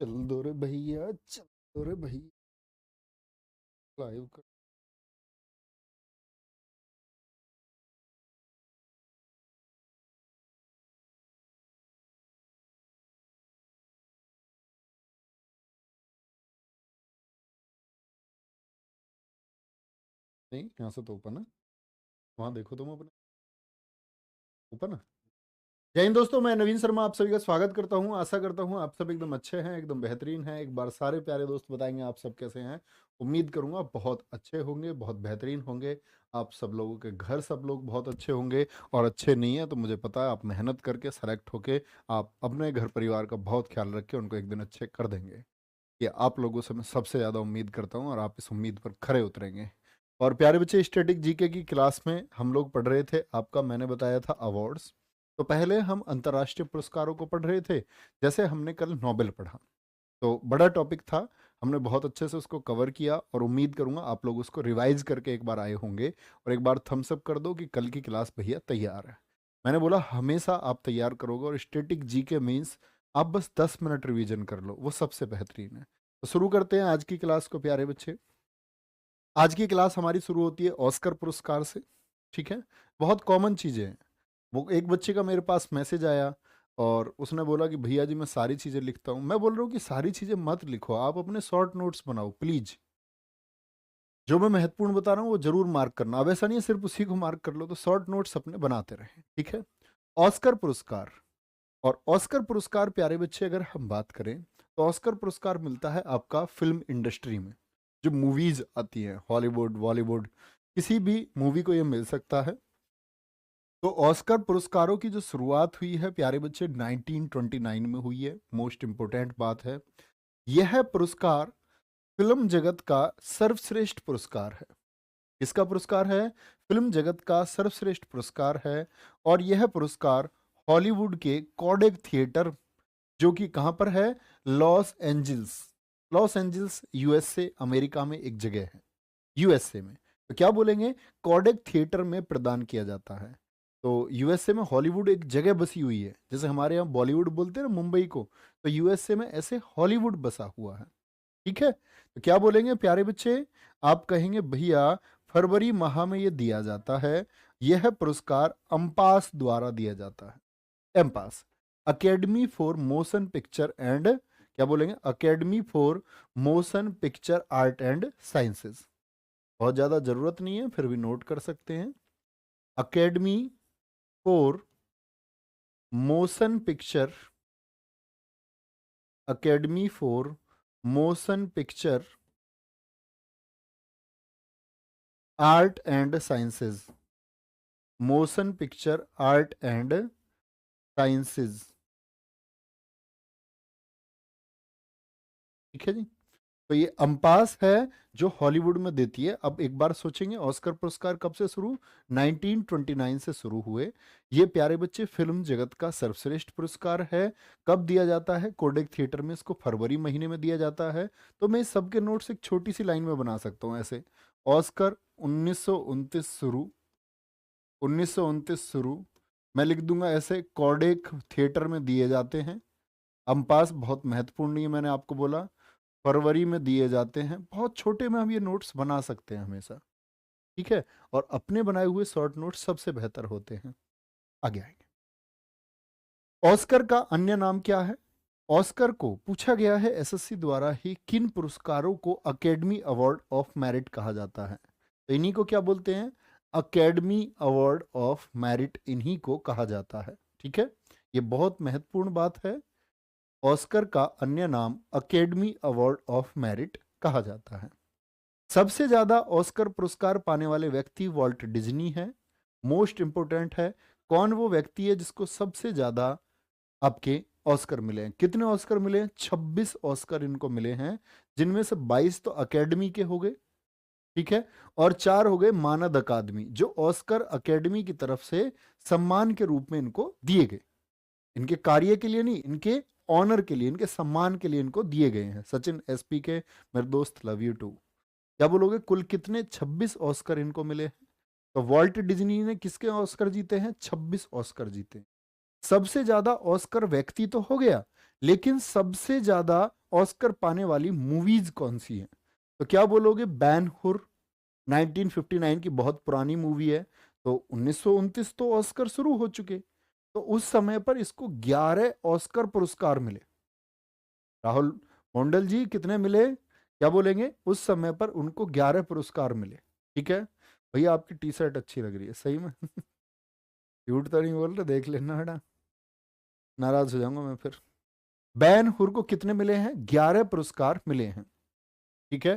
चल दो रे भैया, चल दो रे भैया। लाइव कर। नहीं, यहाँ से तो ओपन है। वहां देखो तुम अपने ओपन है। जय हिंद दोस्तों, मैं नवीन शर्मा आप सभी का स्वागत करता हूं। आशा करता हूं आप सब एकदम अच्छे हैं, एकदम बेहतरीन हैं। एक बार सारे प्यारे दोस्त बताएंगे आप सब कैसे हैं। उम्मीद करूंगा बहुत अच्छे होंगे, बहुत बेहतरीन होंगे। आप सब लोगों के घर सब लोग बहुत अच्छे होंगे। और अच्छे नहीं है तो मुझे पता है आप मेहनत करके सेलेक्ट होके आप अपने घर परिवार का बहुत ख्याल रख के उनको एक दिन अच्छे कर देंगे। ये आप लोगों से मैं सबसे ज़्यादा उम्मीद करता हूँ और आप इस उम्मीद पर खरे उतरेंगे। और प्यारे बच्चे, स्टैटिक जीके की क्लास में हम लोग पढ़ रहे थे, आपका मैंने बताया था अवार्ड्स। तो पहले हम अंतर्राष्ट्रीय पुरस्कारों को पढ़ रहे थे। जैसे हमने कल नोबेल पढ़ा, तो बड़ा टॉपिक था। हमने बहुत अच्छे से उसको कवर किया और उम्मीद करूंगा आप लोग उसको रिवाइज करके एक बार आए होंगे। और एक बार थम्स अप कर दो कि कल की क्लास भैया तैयार है। मैंने बोला हमेशा आप तैयार करोगे, और स्टैटिक जीके मीन्स आप बस 10 मिनट रिवीजन कर लो, वो सबसे बेहतरीन है। तो शुरू करते हैं आज की क्लास को प्यारे बच्चे। आज की क्लास हमारी शुरू होती है ऑस्कर पुरस्कार से। ठीक है, बहुत कॉमन चीज़ें हैं। वो एक बच्चे का मेरे पास मैसेज आया और उसने बोला कि भैया जी मैं सारी चीज़ें लिखता हूँ। मैं बोल रहा हूँ कि सारी चीज़ें मत लिखो, आप अपने शॉर्ट नोट्स बनाओ प्लीज़। जो मैं महत्वपूर्ण बता रहा हूँ वो जरूर मार्क करना। अब ऐसा नहीं है सिर्फ उसी को मार्क कर लो, तो शॉर्ट नोट्स अपने बनाते रहें। ठीक है। ऑस्कर पुरस्कार। और ऑस्कर पुरस्कार प्यारे बच्चे अगर हम बात करें तो ऑस्कर पुरस्कार मिलता है आपका फिल्म इंडस्ट्री में। जो मूवीज आती हैं, हॉलीवुड बॉलीवुड, किसी भी मूवी को ये मिल सकता है। तो ऑस्कर पुरस्कारों की जो शुरुआत हुई है प्यारे बच्चे 1929 में हुई है। मोस्ट इंपोर्टेंट बात है, यह पुरस्कार फिल्म जगत का सर्वश्रेष्ठ पुरस्कार है। किसका पुरस्कार है? फिल्म जगत का सर्वश्रेष्ठ पुरस्कार है। और यह पुरस्कार हॉलीवुड के कोडेक थिएटर, जो कि कहाँ पर है? Los Angeles. Los Angeles USA America में एक जगह है, यूएसए में। तो क्या बोलेंगे? कोडेक थिएटर में प्रदान किया जाता है। तो यूएसए में हॉलीवुड एक जगह बसी हुई है, जैसे हमारे यहाँ बॉलीवुड बोलते हैं ना मुंबई को, तो यूएसए में ऐसे हॉलीवुड बसा हुआ है। ठीक है, तो क्या बोलेंगे प्यारे बच्चे? आप कहेंगे भैया फरवरी माह में ये दिया जाता है। यह पुरस्कार अम्पास द्वारा दिया जाता है। AMPAS, academy for motion picture and, क्या बोलेंगे? Academy for motion picture art and sciences. बहुत ज़्यादा ज़रूरत नहीं है, फिर भी नोट कर सकते हैं। Academy for motion picture, academy for motion picture art and sciences, motion picture art and sciences. ठीक है जी। तो ये अम्पास है जो हॉलीवुड में देती है। अब एक बार सोचेंगे ऑस्कर पुरस्कार कब से शुरू? 1929 से शुरू हुए। ये प्यारे बच्चे फिल्म जगत का सर्वश्रेष्ठ पुरस्कार है। कब दिया जाता है? कोडेक थिएटर में इसको फरवरी महीने में दिया जाता है। तो मैं इस सबके नोट्स एक छोटी सी लाइन में बना सकता हूँ ऐसे। ऑस्कर 1929 शुरू, 1929 शुरू। मैं लिख दूंगा ऐसे, कोडेक थिएटर में दिए जाते हैं। अम्पास बहुत महत्वपूर्ण नहीं है, मैंने आपको बोला फरवरी में दिए जाते हैं। बहुत छोटे में हम ये नोट्स बना सकते हैं हमेशा। ठीक है, और अपने बनाए हुए शॉर्ट नोट्स सबसे बेहतर होते हैं। आगे आएंगे। ऑस्कर का अन्य नाम क्या है? ऑस्कर को पूछा गया है एसएससी द्वारा ही किन पुरस्कारों को अकेडमी अवार्ड ऑफ मेरिट कहा जाता है। तो इन्हीं को क्या बोलते हैं? अकेडमी अवार्ड ऑफ मेरिट, इन्हीं को कहा जाता है। ठीक है, ये बहुत महत्वपूर्ण बात है। ऑस्कर का अन्य नाम अकेडमी अवार्ड ऑफ मेरिट कहा जाता है। सबसे ज्यादा ऑस्कर पुरस्कार पाने वाले व्यक्ति वॉल्ट डिज्नी है। मोस्ट इंपोर्टेंट है, कौन वो व्यक्ति है जिसको सबसे ज्यादा आपके ऑस्कर मिले हैं? कितने ऑस्कर मिले हैं? 26 ऑस्कर इनको मिले हैं, जिनमें से 22 तो अकेडमी के हो गए। ठीक है, और 4 हो गए मानद अकादमी, जो ऑस्कर अकेडमी की तरफ से सम्मान के रूप में इनको दिए गए। इनके कार्य के लिए नहीं, इनके ऑनर के लिए, इनके सम्मान के लिए इनको दिए गए हैं। सचिन एसपी के मेरे दोस्त, लव यू टू। क्या बोलोगे? कुल कितने? 26 ऑस्कर इनको मिले हैं। तो वॉल्ट डिज्नी ने किसके ऑस्कर जीते हैं? 26 ऑस्कर जीते हैं। सबसे ज्यादा ऑस्कर व्यक्ति तो हो गया, लेकिन सबसे ज्यादा ऑस्कर पाने वाली मूवीज कौन सी हैं? तो क्या बोलोगे? बैन हुर 1959 की बहुत पुरानी मूवी है। तो 1929 तो ऑस्कर शुरू हो चुके, तो उस समय पर इसको 11 ऑस्कर पुरस्कार मिले। राहुल मोंडल जी कितने मिले? क्या बोलेंगे? उस समय पर उनको 11 पुरस्कार मिले। ठीक है भैया, आपकी टी शर्ट अच्छी लग रही है सही में। झूठ तो नहीं बोल रहे, देख लेना बेटा, नाराज हो जाऊंगा मैं फिर। बैन हुर को कितने मिले हैं? 11 पुरस्कार मिले हैं। ठीक है,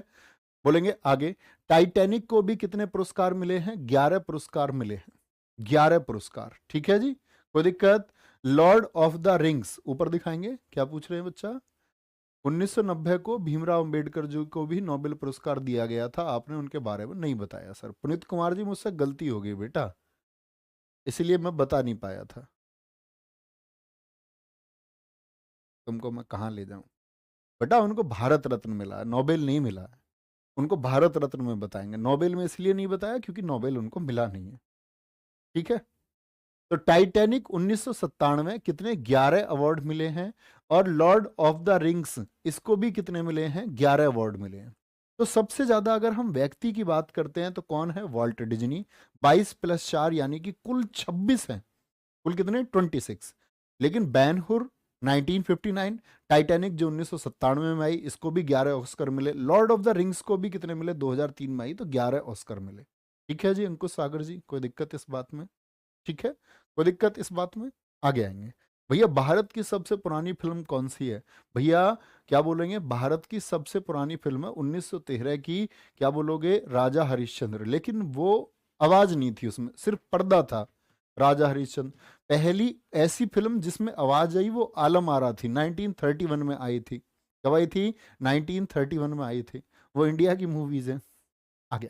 बोलेंगे आगे। टाइटैनिक को भी कितने पुरस्कार मिले हैं? 11 पुरस्कार मिले हैं। 11 पुरस्कार, ठीक है जी, कोई दिक्कत? लॉर्ड ऑफ द रिंग्स ऊपर दिखाएंगे, क्या पूछ रहे हैं बच्चा? 1990 को भीमराव अंबेडकर जी को भी नोबेल पुरस्कार दिया गया था, आपने उनके बारे में नहीं बताया। सर पुनीत कुमार जी, मुझसे गलती हो गई बेटा, इसलिए मैं बता नहीं पाया था। तुमको मैं कहाँ ले जाऊं बेटा? उनको भारत रत्न मिला है, नोबेल नहीं मिला है। उनको भारत रत्न में बताएंगे, नोबेल में इसलिए नहीं बताया क्योंकि नोबेल उनको मिला नहीं है। ठीक है, तो टाइटैनिक 1997 कितने? 11 अवार्ड मिले हैं। और लॉर्ड ऑफ द रिंग्स, इसको भी कितने मिले हैं? 11 अवार्ड मिले हैं। तो सबसे ज्यादा अगर हम व्यक्ति की बात करते हैं तो कौन है? वॉल्ट डिज्नी, 22 प्लस 4 यानी कि कुल 26 हैं। कुल कितने? 26। लेकिन बैन हुर 1959, टाइटैनिक जो 1997 में आई, इसको भी 11 ऑस्कर मिले। लॉर्ड ऑफ द रिंग्स को भी कितने मिले? 2003 में आई, तो 11 ऑस्कर मिले। ठीक है जी अंकुश सागर जी, कोई दिक्कत इस बात में? ठीक है, कोई दिक्कत इस बात में? आगे आएंगे भैया। भारत की सबसे पुरानी फिल्म कौन सी है? भैया क्या बोलेंगे? भारत की सबसे पुरानी फिल्म है 1913 की, क्या बोलोगे? राजा हरिश्चंद्र। लेकिन वो आवाज नहीं थी उसमें, सिर्फ पर्दा था। राजा हरिश्चंद्र पहली ऐसी फिल्म जिसमें आवाज आई, वो आलम आरा थी, 1931 में आई थी। कब आई थी? 1931 में आई थी। वो इंडिया की मूवीज है। आगे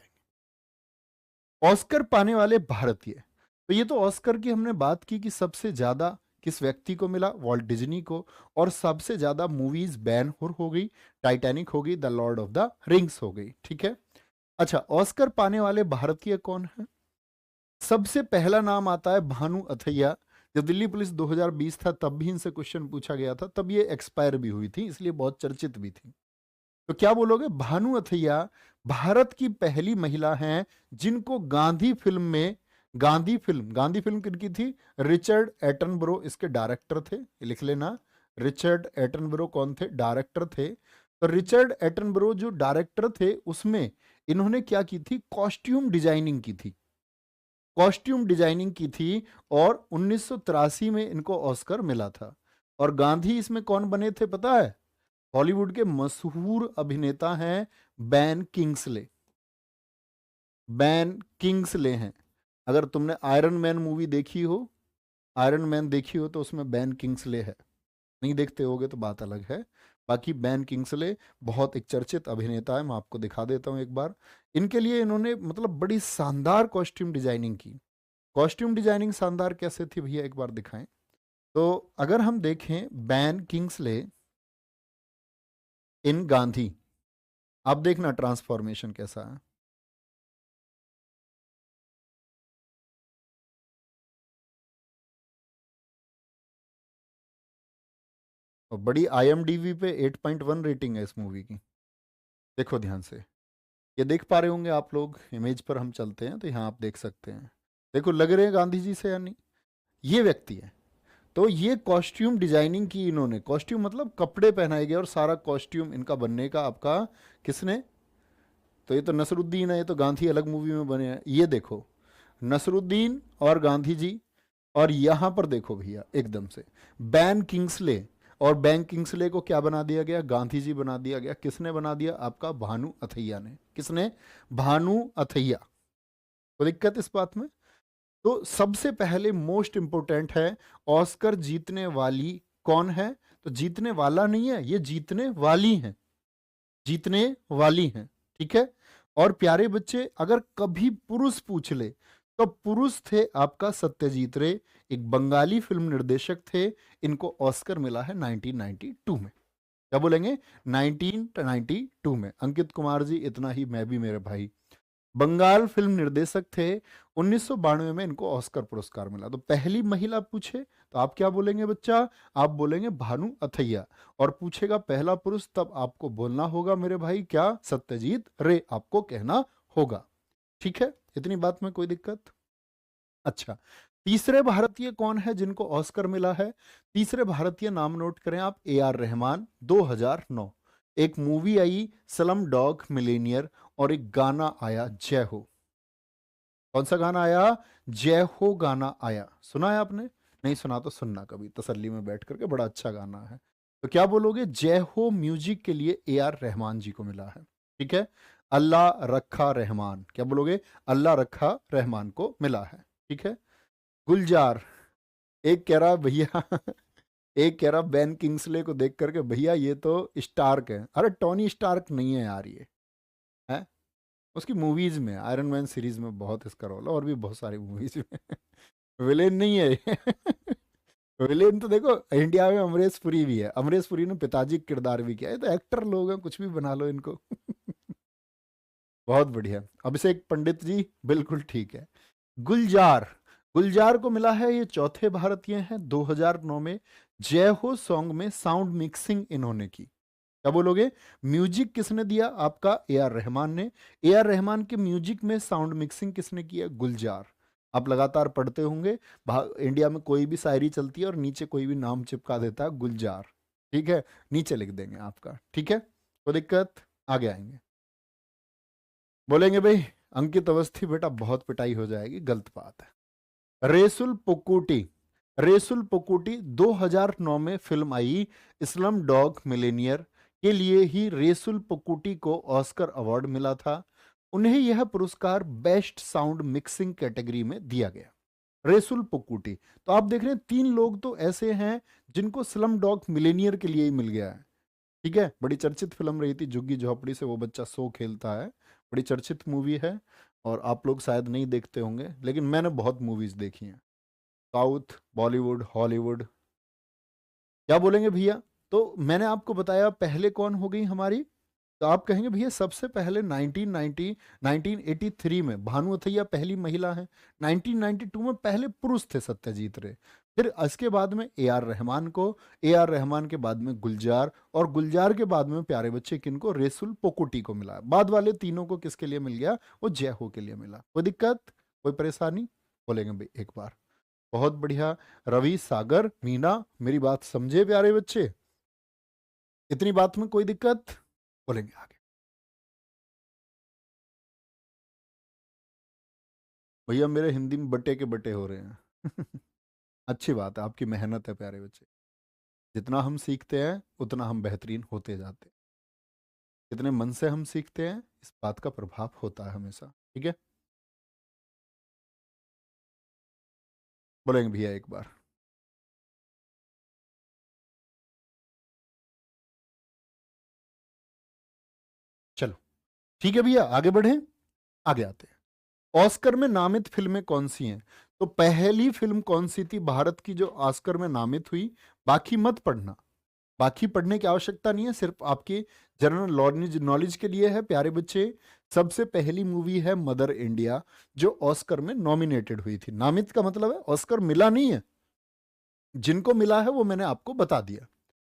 ऑस्कर पाने वाले भारतीय, तो ये तो ऑस्कर की हमने बात की कि सबसे ज्यादा किस व्यक्ति को मिला? वॉल्ट डिज्नी को। और सबसे ज्यादा मूवीज बैन हुर हो गई, टाइटैनिक हो गई, the Lord of the rings हो गई। ठीक है, अच्छा ऑस्कर पाने वाले भारतीय कौन है? सबसे पहला नाम आता है भानु अथैया। जब दिल्ली पुलिस 2020 था तब भी इनसे क्वेश्चन पूछा गया था, तब ये एक्सपायर भी हुई थी, इसलिए बहुत चर्चित भी थी। तो क्या बोलोगे? भानु अथैया भारत की पहली महिला हैं जिनको गांधी फिल्म में, गांधी फिल्म किनकी थी? रिचर्ड एटनबरो इसके डायरेक्टर थे, लिख लेना। रिचर्ड एटनबरो कौन थे? डायरेक्टर थे। तो रिचर्ड एटनबरो जो डायरेक्टर थे, उसमें इन्होंने क्या की थी? कॉस्ट्यूम डिजाइनिंग की थी, कॉस्ट्यूम डिजाइनिंग की थी। और 1983 में इनको ऑस्कर मिला था। और गांधी इसमें कौन बने थे पता है? हॉलीवुड के मशहूर अभिनेता हैं बैन किंग्सले। बैन किंग्सले हैं। अगर तुमने आयरन मैन मूवी देखी हो, आयरन मैन देखी हो, तो उसमें बैन किंग्सले है। नहीं देखते होगे तो बात अलग है। बाकी बैन किंग्सले बहुत एक चर्चित अभिनेता है, मैं आपको दिखा देता हूं एक बार। इनके लिए इन्होंने मतलब बड़ी शानदार कॉस्ट्यूम डिजाइनिंग की। कॉस्ट्यूम डिजाइनिंग शानदार कैसे थी भैया, एक बार दिखाएं। तो अगर हम देखें बैन किंग्सले इन गांधी, आप देखना ट्रांसफॉर्मेशन कैसा है। और बड़ी आईएमडीबी पे 8.1 रेटिंग है इस मूवी की। देखो ध्यान से, ये देख पा रहे होंगे आप लोग, इमेज पर हम चलते हैं तो यहाँ आप देख सकते हैं। देखो लग रहे हैं गांधी जी से या नहीं? ये व्यक्ति है। तो ये कॉस्ट्यूम डिजाइनिंग की इन्होंने, कॉस्ट्यूम मतलब कपड़े पहनाए गए और सारा कॉस्ट्यूम इनका बनने का आपका किसने? तो ये तो नसरुद्दीन है, ये तो गांधी अलग मूवी में बने हैं। ये देखो नसरुद्दीन और गांधी जी। और यहां पर देखो भैया एकदम से बैन किंग्सले, और बैन किंग्सले को क्या बना दिया गया? गांधी जी बना दिया गया। किसने बना दिया? आपका भानु अथैया ने। किसने? भानु अथैया। तो दिक्कत इस बात में? तो सबसे पहले मोस्ट इंपोर्टेंट है, ऑस्कर जीतने वाली कौन है? तो जीतने वाला नहीं है, ये जीतने वाली है, जीतने वाली हैं। ठीक है, और प्यारे बच्चे अगर कभी पुरुष पूछ ले तो पुरुष थे आपका सत्यजीत रे, एक बंगाली फिल्म निर्देशक थे। इनको ऑस्कर मिला है 1992 में। क्या बोलेंगे? 1992 में। अंकित कुमार जी इतना ही, मैं भी मेरे भाई। बंगाल फिल्म निर्देशक थे। 1992 में इनको ऑस्कर पुरस्कार मिला। तो पहली महिला पूछे तो आप क्या बोलेंगे बच्चा? आप बोलेंगे भानु अथैया। और पूछेगा पहला पुरुष, तब आपको बोलना होगा मेरे भाई क्या? सत्यजीत रे आपको कहना होगा। ठीक है, इतनी बात में कोई दिक्कत? अच्छा, तीसरे भारतीय कौन है जिनको ऑस्कर मिला है? तीसरे भारतीय नाम नोट करें आप, ए आर रहमान। 2009 एक मूवी आई स्लम डॉग मिलेनियर, और एक गाना आया जय हो। कौन सा गाना आया? जय हो गाना आया। सुना है आपने? नहीं सुना तो सुनना कभी तसल्ली में बैठ करके, बड़ा अच्छा गाना है। तो क्या बोलोगे? जय हो म्यूजिक के लिए ए आर रहमान जी को मिला है। ठीक है, अल्लाह रखा रहमान, क्या बोलोगे? अल्लाह रखा रहमान को मिला है। ठीक है, गुलजार। एक कह रहा भैया एक कह रहा बेन किंग्सले को देख करके, भैया ये तो स्टार्क है। अरे टोनी स्टार्क नहीं है यार, ये है उसकी मूवीज में, आयरन मैन सीरीज में बहुत इसका रोल है, और भी बहुत सारी मूवीज में विलेन नहीं है ये विलेन तो देखो इंडिया में अमरीश पुरी भी है। अमरीश पुरी ने पिताजी का किरदार भी किया है। तो एक्टर लोग हैं, कुछ भी बना लो इनको बहुत बढ़िया। अभिषेक पंडित जी बिल्कुल ठीक है। गुलजार, गुलजार को मिला है, ये चौथे भारतीय हैं। 2009 में जय हो सॉन्ग में साउंड मिक्सिंग इन्होंने की। क्या बोलोगे? म्यूजिक किसने दिया? आपका ए आर रहमान ने। ए आर रहमान के म्यूजिक में साउंड मिक्सिंग किसने किया? गुलजार। आप लगातार पढ़ते होंगे, इंडिया में कोई भी शायरी चलती है और नीचे कोई भी नाम चिपका देता है गुलजार। ठीक है, नीचे लिख देंगे आपका। ठीक है, कोई दिक्कत? आगे आएंगे, बोलेंगे भाई अंकित अवस्थी बेटा बहुत पिटाई हो जाएगी, गलत बात है। रेसुल पुकुटी, रेसुल पुकुटी 2009 में फिल्म आई इस्लाम डॉग मिलेनियर के लिए ही रेसुल पुकुटी को ऑस्कर अवार्ड मिला था। उन्हें यह पुरस्कार बेस्ट साउंड मिक्सिंग कैटेगरी में दिया गया। रेसुल पुकुटी। तो आप देख रहे हैं 3 लोग तो ऐसे हैं जिनको स्लम डॉग मिलेनियर के लिए ही मिल गया है। ठीक है, बड़ी चर्चित फिल्म रही थी, झुग्गी झोपड़ी से वो बच्चा सो खेलता है, बड़ी चर्चित मूवी है। और आप लोग शायद नहीं देखते होंगे, लेकिन मैंने बहुत मूवीज देखी हैं, साउथ, बॉलीवुड, हॉलीवुड। क्या बोलेंगे भैया? तो मैंने आपको बताया पहले कौन हो गई हमारी। तो आप कहेंगे भैया सबसे पहले 1990 1983 में भानु अथैया पहली महिला है। 1992 में पहले पुरुष थे सत्यजीत रे। फिर इसके बाद में ए आर रहमान को, ए आर रहमान के बाद में गुलजार, और गुलजार के बाद में प्यारे बच्चे किनको? रेसुल पोकुटी को मिला। बाद वाले तीनों को किसके लिए मिल गया? वो जय हो के लिए मिला। कोई दिक्कत, कोई परेशानी? बोलेंगे भाई एक बार। बहुत बढ़िया। रवि, सागर, मीना, मेरी बात समझे प्यारे बच्चे? इतनी बात में कोई दिक्कत? बोलेंगे आगे। भैया मेरे हिंदी में बटे के बटे हो रहे हैं अच्छी बात है, आपकी मेहनत है प्यारे बच्चे। जितना हम सीखते हैं उतना हम बेहतरीन होते जाते हैं। जितने मन से हम सीखते हैं इस बात का प्रभाव होता है हमेशा। ठीक है, बोलेंगे भैया एक बार। चलो ठीक है भैया, आगे बढ़े, आगे आते हैं। ऑस्कर में नामित फिल्में कौन सी हैं? तो पहली फिल्म कौन सी थी भारत की जो ऑस्कर में नामित हुई? बाकी मत पढ़ना, बाकी पढ़ने की आवश्यकता नहीं है, सिर्फ आपके जनरल नॉलेज नॉलेज के लिए है प्यारे बच्चे। सबसे पहली मूवी है मदर इंडिया, जो ऑस्कर में नॉमिनेटेड हुई थी। नामित का मतलब है ऑस्कर मिला नहीं है, जिनको मिला है वो मैंने आपको बता दिया।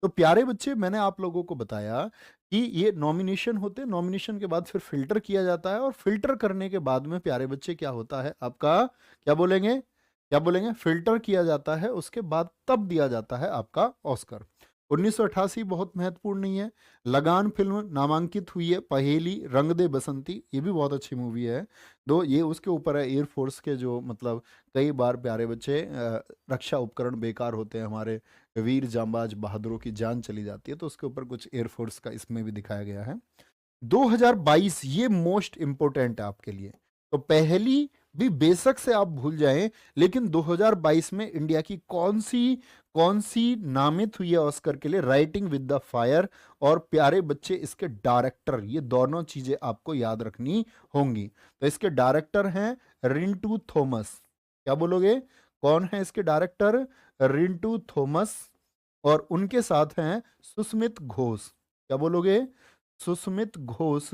तो प्यारे बच्चे मैंने आप लोगों को बताया कि ये नॉमिनेशन होते हैं, नॉमिनेशन के बाद फिर फिल्टर किया जाता है, और फिल्टर करने के बाद में प्यारे बच्चे क्या होता है आपका? क्या बोलेंगे? क्या बोलेंगे? फिल्टर किया जाता है, उसके बाद तब दिया जाता है आपका ऑस्कर। 1988 बहुत महत्वपूर्ण नहीं है। लगान फिल्म नामांकित हुई है। पहेली, रंग दे बसंती, ये भी बहुत अच्छी मूवी है। दो ये उसके ऊपर है, एयरफोर्स के जो मतलब कई बार प्यारे बच्चे रक्षा उपकरण बेकार होते हैं, हमारे वीर जांबाज बहादुरों की जान चली जाती है, तो उसके ऊपर कुछ एयरफोर्स का इसमें भी दिखाया गया है। 2022 ये मोस्ट इंपोर्टेंट है आपके लिए। तो पहली भी बेशक से आप भूल जाएं, लेकिन 2022 में इंडिया की कौन सी नामित हुई है ऑस्कर के लिए? राइटिंग विद द फायर और प्यारे बच्चे इसके डायरेक्टर, ये दोनों चीजें आपको याद रखनी होंगी। तो इसके डायरेक्टर हैं रिंटू थॉमस। क्या बोलोगे? कौन है इसके डायरेक्टर? रिंटू थॉमस। और उनके साथ हैं सुस्मित घोष। क्या बोलोगे? सुस्मित घोष।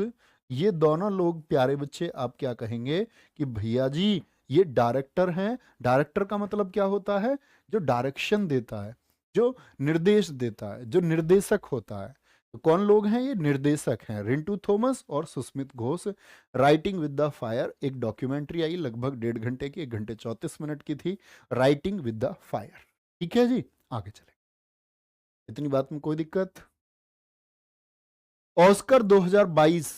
ये दोनों लोग प्यारे बच्चे आप क्या कहेंगे कि भैया जी ये डायरेक्टर हैं। डायरेक्टर का मतलब क्या होता है? जो डायरेक्शन देता है, जो निर्देश देता है, जो निर्देशक होता है। तो कौन लोग हैं? ये निर्देशक हैं, रिंटू थॉमस और Susmit Ghosh. Writing with the fire एक डॉक्यूमेंट्री आई, लगभग 1.5 घंटे की, 1 घंटे 34 मिनट की थी, राइटिंग विद द फायर। ठीक है जी, आगे चले। इतनी बात में कोई दिक्कत? ऑस्कर 2022,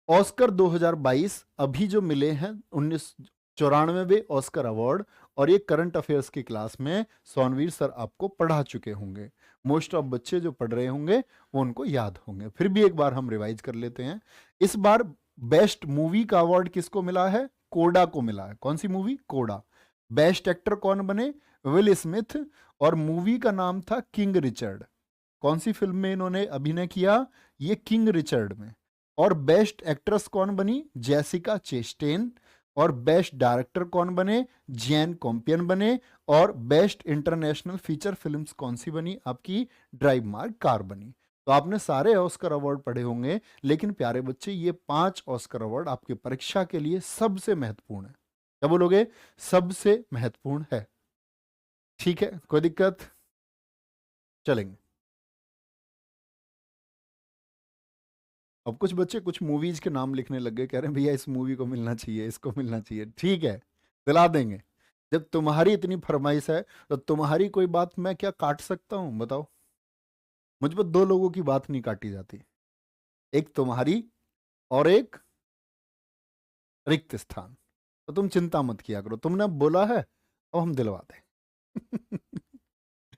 ऑस्कर 2022 अभी जो मिले हैं 1994 ऑस्कर अवार्ड, और ये करंट अफेयर्स की क्लास में सोनवीर सर आपको पढ़ा चुके होंगे। मोस्ट ऑफ बच्चे जो पढ़ रहे होंगे वो उनको याद होंगे, फिर भी एक बार हम रिवाइज कर लेते हैं। इस बार बेस्ट मूवी का अवार्ड किसको मिला है? कोडा को मिला है। कौन सी मूवी? कोडा। बेस्ट एक्टर कौन बने? विल स्मिथ, और मूवी का नाम था किंग रिचर्ड। कौन सी फिल्म में इन्होंने अभिनय किया? ये किंग रिचर्ड में। और बेस्ट एक्ट्रेस कौन बनी? Jessica Chastain. और बेस्ट डायरेक्टर कौन बने? जैन कॉम्पियन बने। और बेस्ट इंटरनेशनल फीचर फिल्म्स कौन सी बनी? आपकी ड्राइव माय कार बनी। तो आपने सारे ऑस्कर अवार्ड पढ़े होंगे, लेकिन प्यारे बच्चे ये 5 ऑस्कर अवार्ड आपकी परीक्षा के लिए सबसे महत्वपूर्ण है। क्या बोलोगे? सबसे महत्वपूर्ण है। ठीक है, कोई दिक्कत? चलेंगे। अब कुछ बच्चे कुछ मूवीज के नाम लिखने लग गए, कह रहे हैं भैया इस मूवी को मिलना चाहिए, इसको मिलना चाहिए। ठीक है, दिला देंगे। जब तुम्हारी इतनी फरमाइश है तो तुम्हारी कोई बात मैं क्या काट सकता हूं? बताओ। मुझ पर 2 लोगों की बात नहीं काटी जाती, एक तुम्हारी और एक रिक्त स्थान। तो तुम चिंता मत किया करो, तुमने अब बोला है, अब हम दिलवा दें।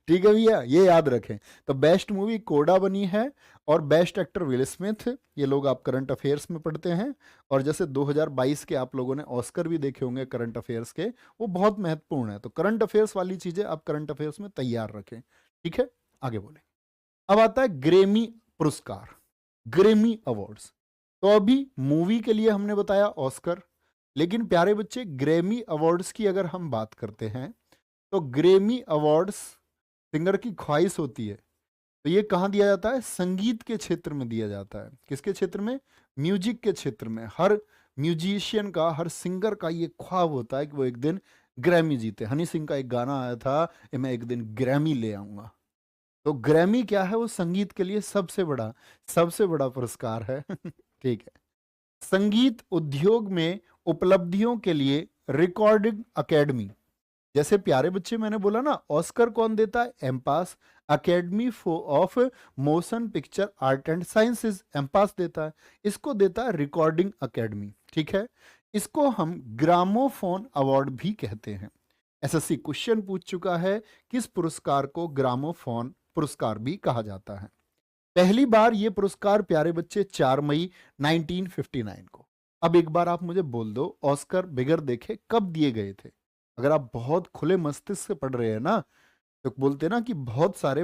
ठीक है भैया, ये याद रखें। तो बेस्ट मूवी कोडा बनी है, और बेस्ट एक्टर विल स्मिथ। ये लोग आप करंट अफेयर्स में पढ़ते हैं, और जैसे 2022 के आप लोगों ने ऑस्कर भी देखे होंगे करंट अफेयर्स के, वो बहुत महत्वपूर्ण है। तो करंट अफेयर्स वाली चीजें आप करंट अफेयर्स में तैयार रखें। ठीक है, आगे बोले। अब आता है ग्रेमी पुरस्कार, ग्रेमी अवार्ड्स। तो अभी मूवी के लिए हमने बताया ऑस्कर, लेकिन प्यारे बच्चे ग्रेमी अवार्ड्स की अगर हम बात करते हैं, तो ग्रेमी अवार्ड्स सिंगर की ख्वाहिश होती है। तो ये कहाँ दिया जाता है? संगीत के क्षेत्र में दिया जाता है। किसके क्षेत्र में? म्यूजिक के क्षेत्र में। हर म्यूजिशियन का, हर सिंगर का ये ख्वाब होता है कि वो एक दिन ग्रैमी जीते। हनी सिंह का एक गाना आया था कि मैं एक दिन ग्रैमी ले आऊंगा। तो ग्रैमी क्या है? वो संगीत के लिए सबसे बड़ा पुरस्कार है। ठीक है। संगीत उद्योग में उपलब्धियों के लिए रिकॉर्डिंग अकेडमी। जैसे प्यारे बच्चे मैंने बोला ना, ऑस्कर कौन देता है? AMPAS, academy for of motion picture art and sciences, AMPAS देता है। इसको देता है रिकॉर्डिंग अकेडमी। ठीक है, इसको हम ग्रामोफोन अवार्ड भी कहते हैं। एसएससी क्वेश्चन पूछ चुका है, किस पुरस्कार को ग्रामोफोन पुरस्कार भी कहा जाता है। पहली बार ये पुरस्कार प्यारे बच्चे 4 मई 1959 को। अब एक बार आप मुझे बोल दो, ऑस्कर बिगर देखे कब दिए गए थे? अगर आप बहुत खुले मस्तिष्क से पढ़ रहे हैं ना, तो बोलते हैं ना कि बहुत सारे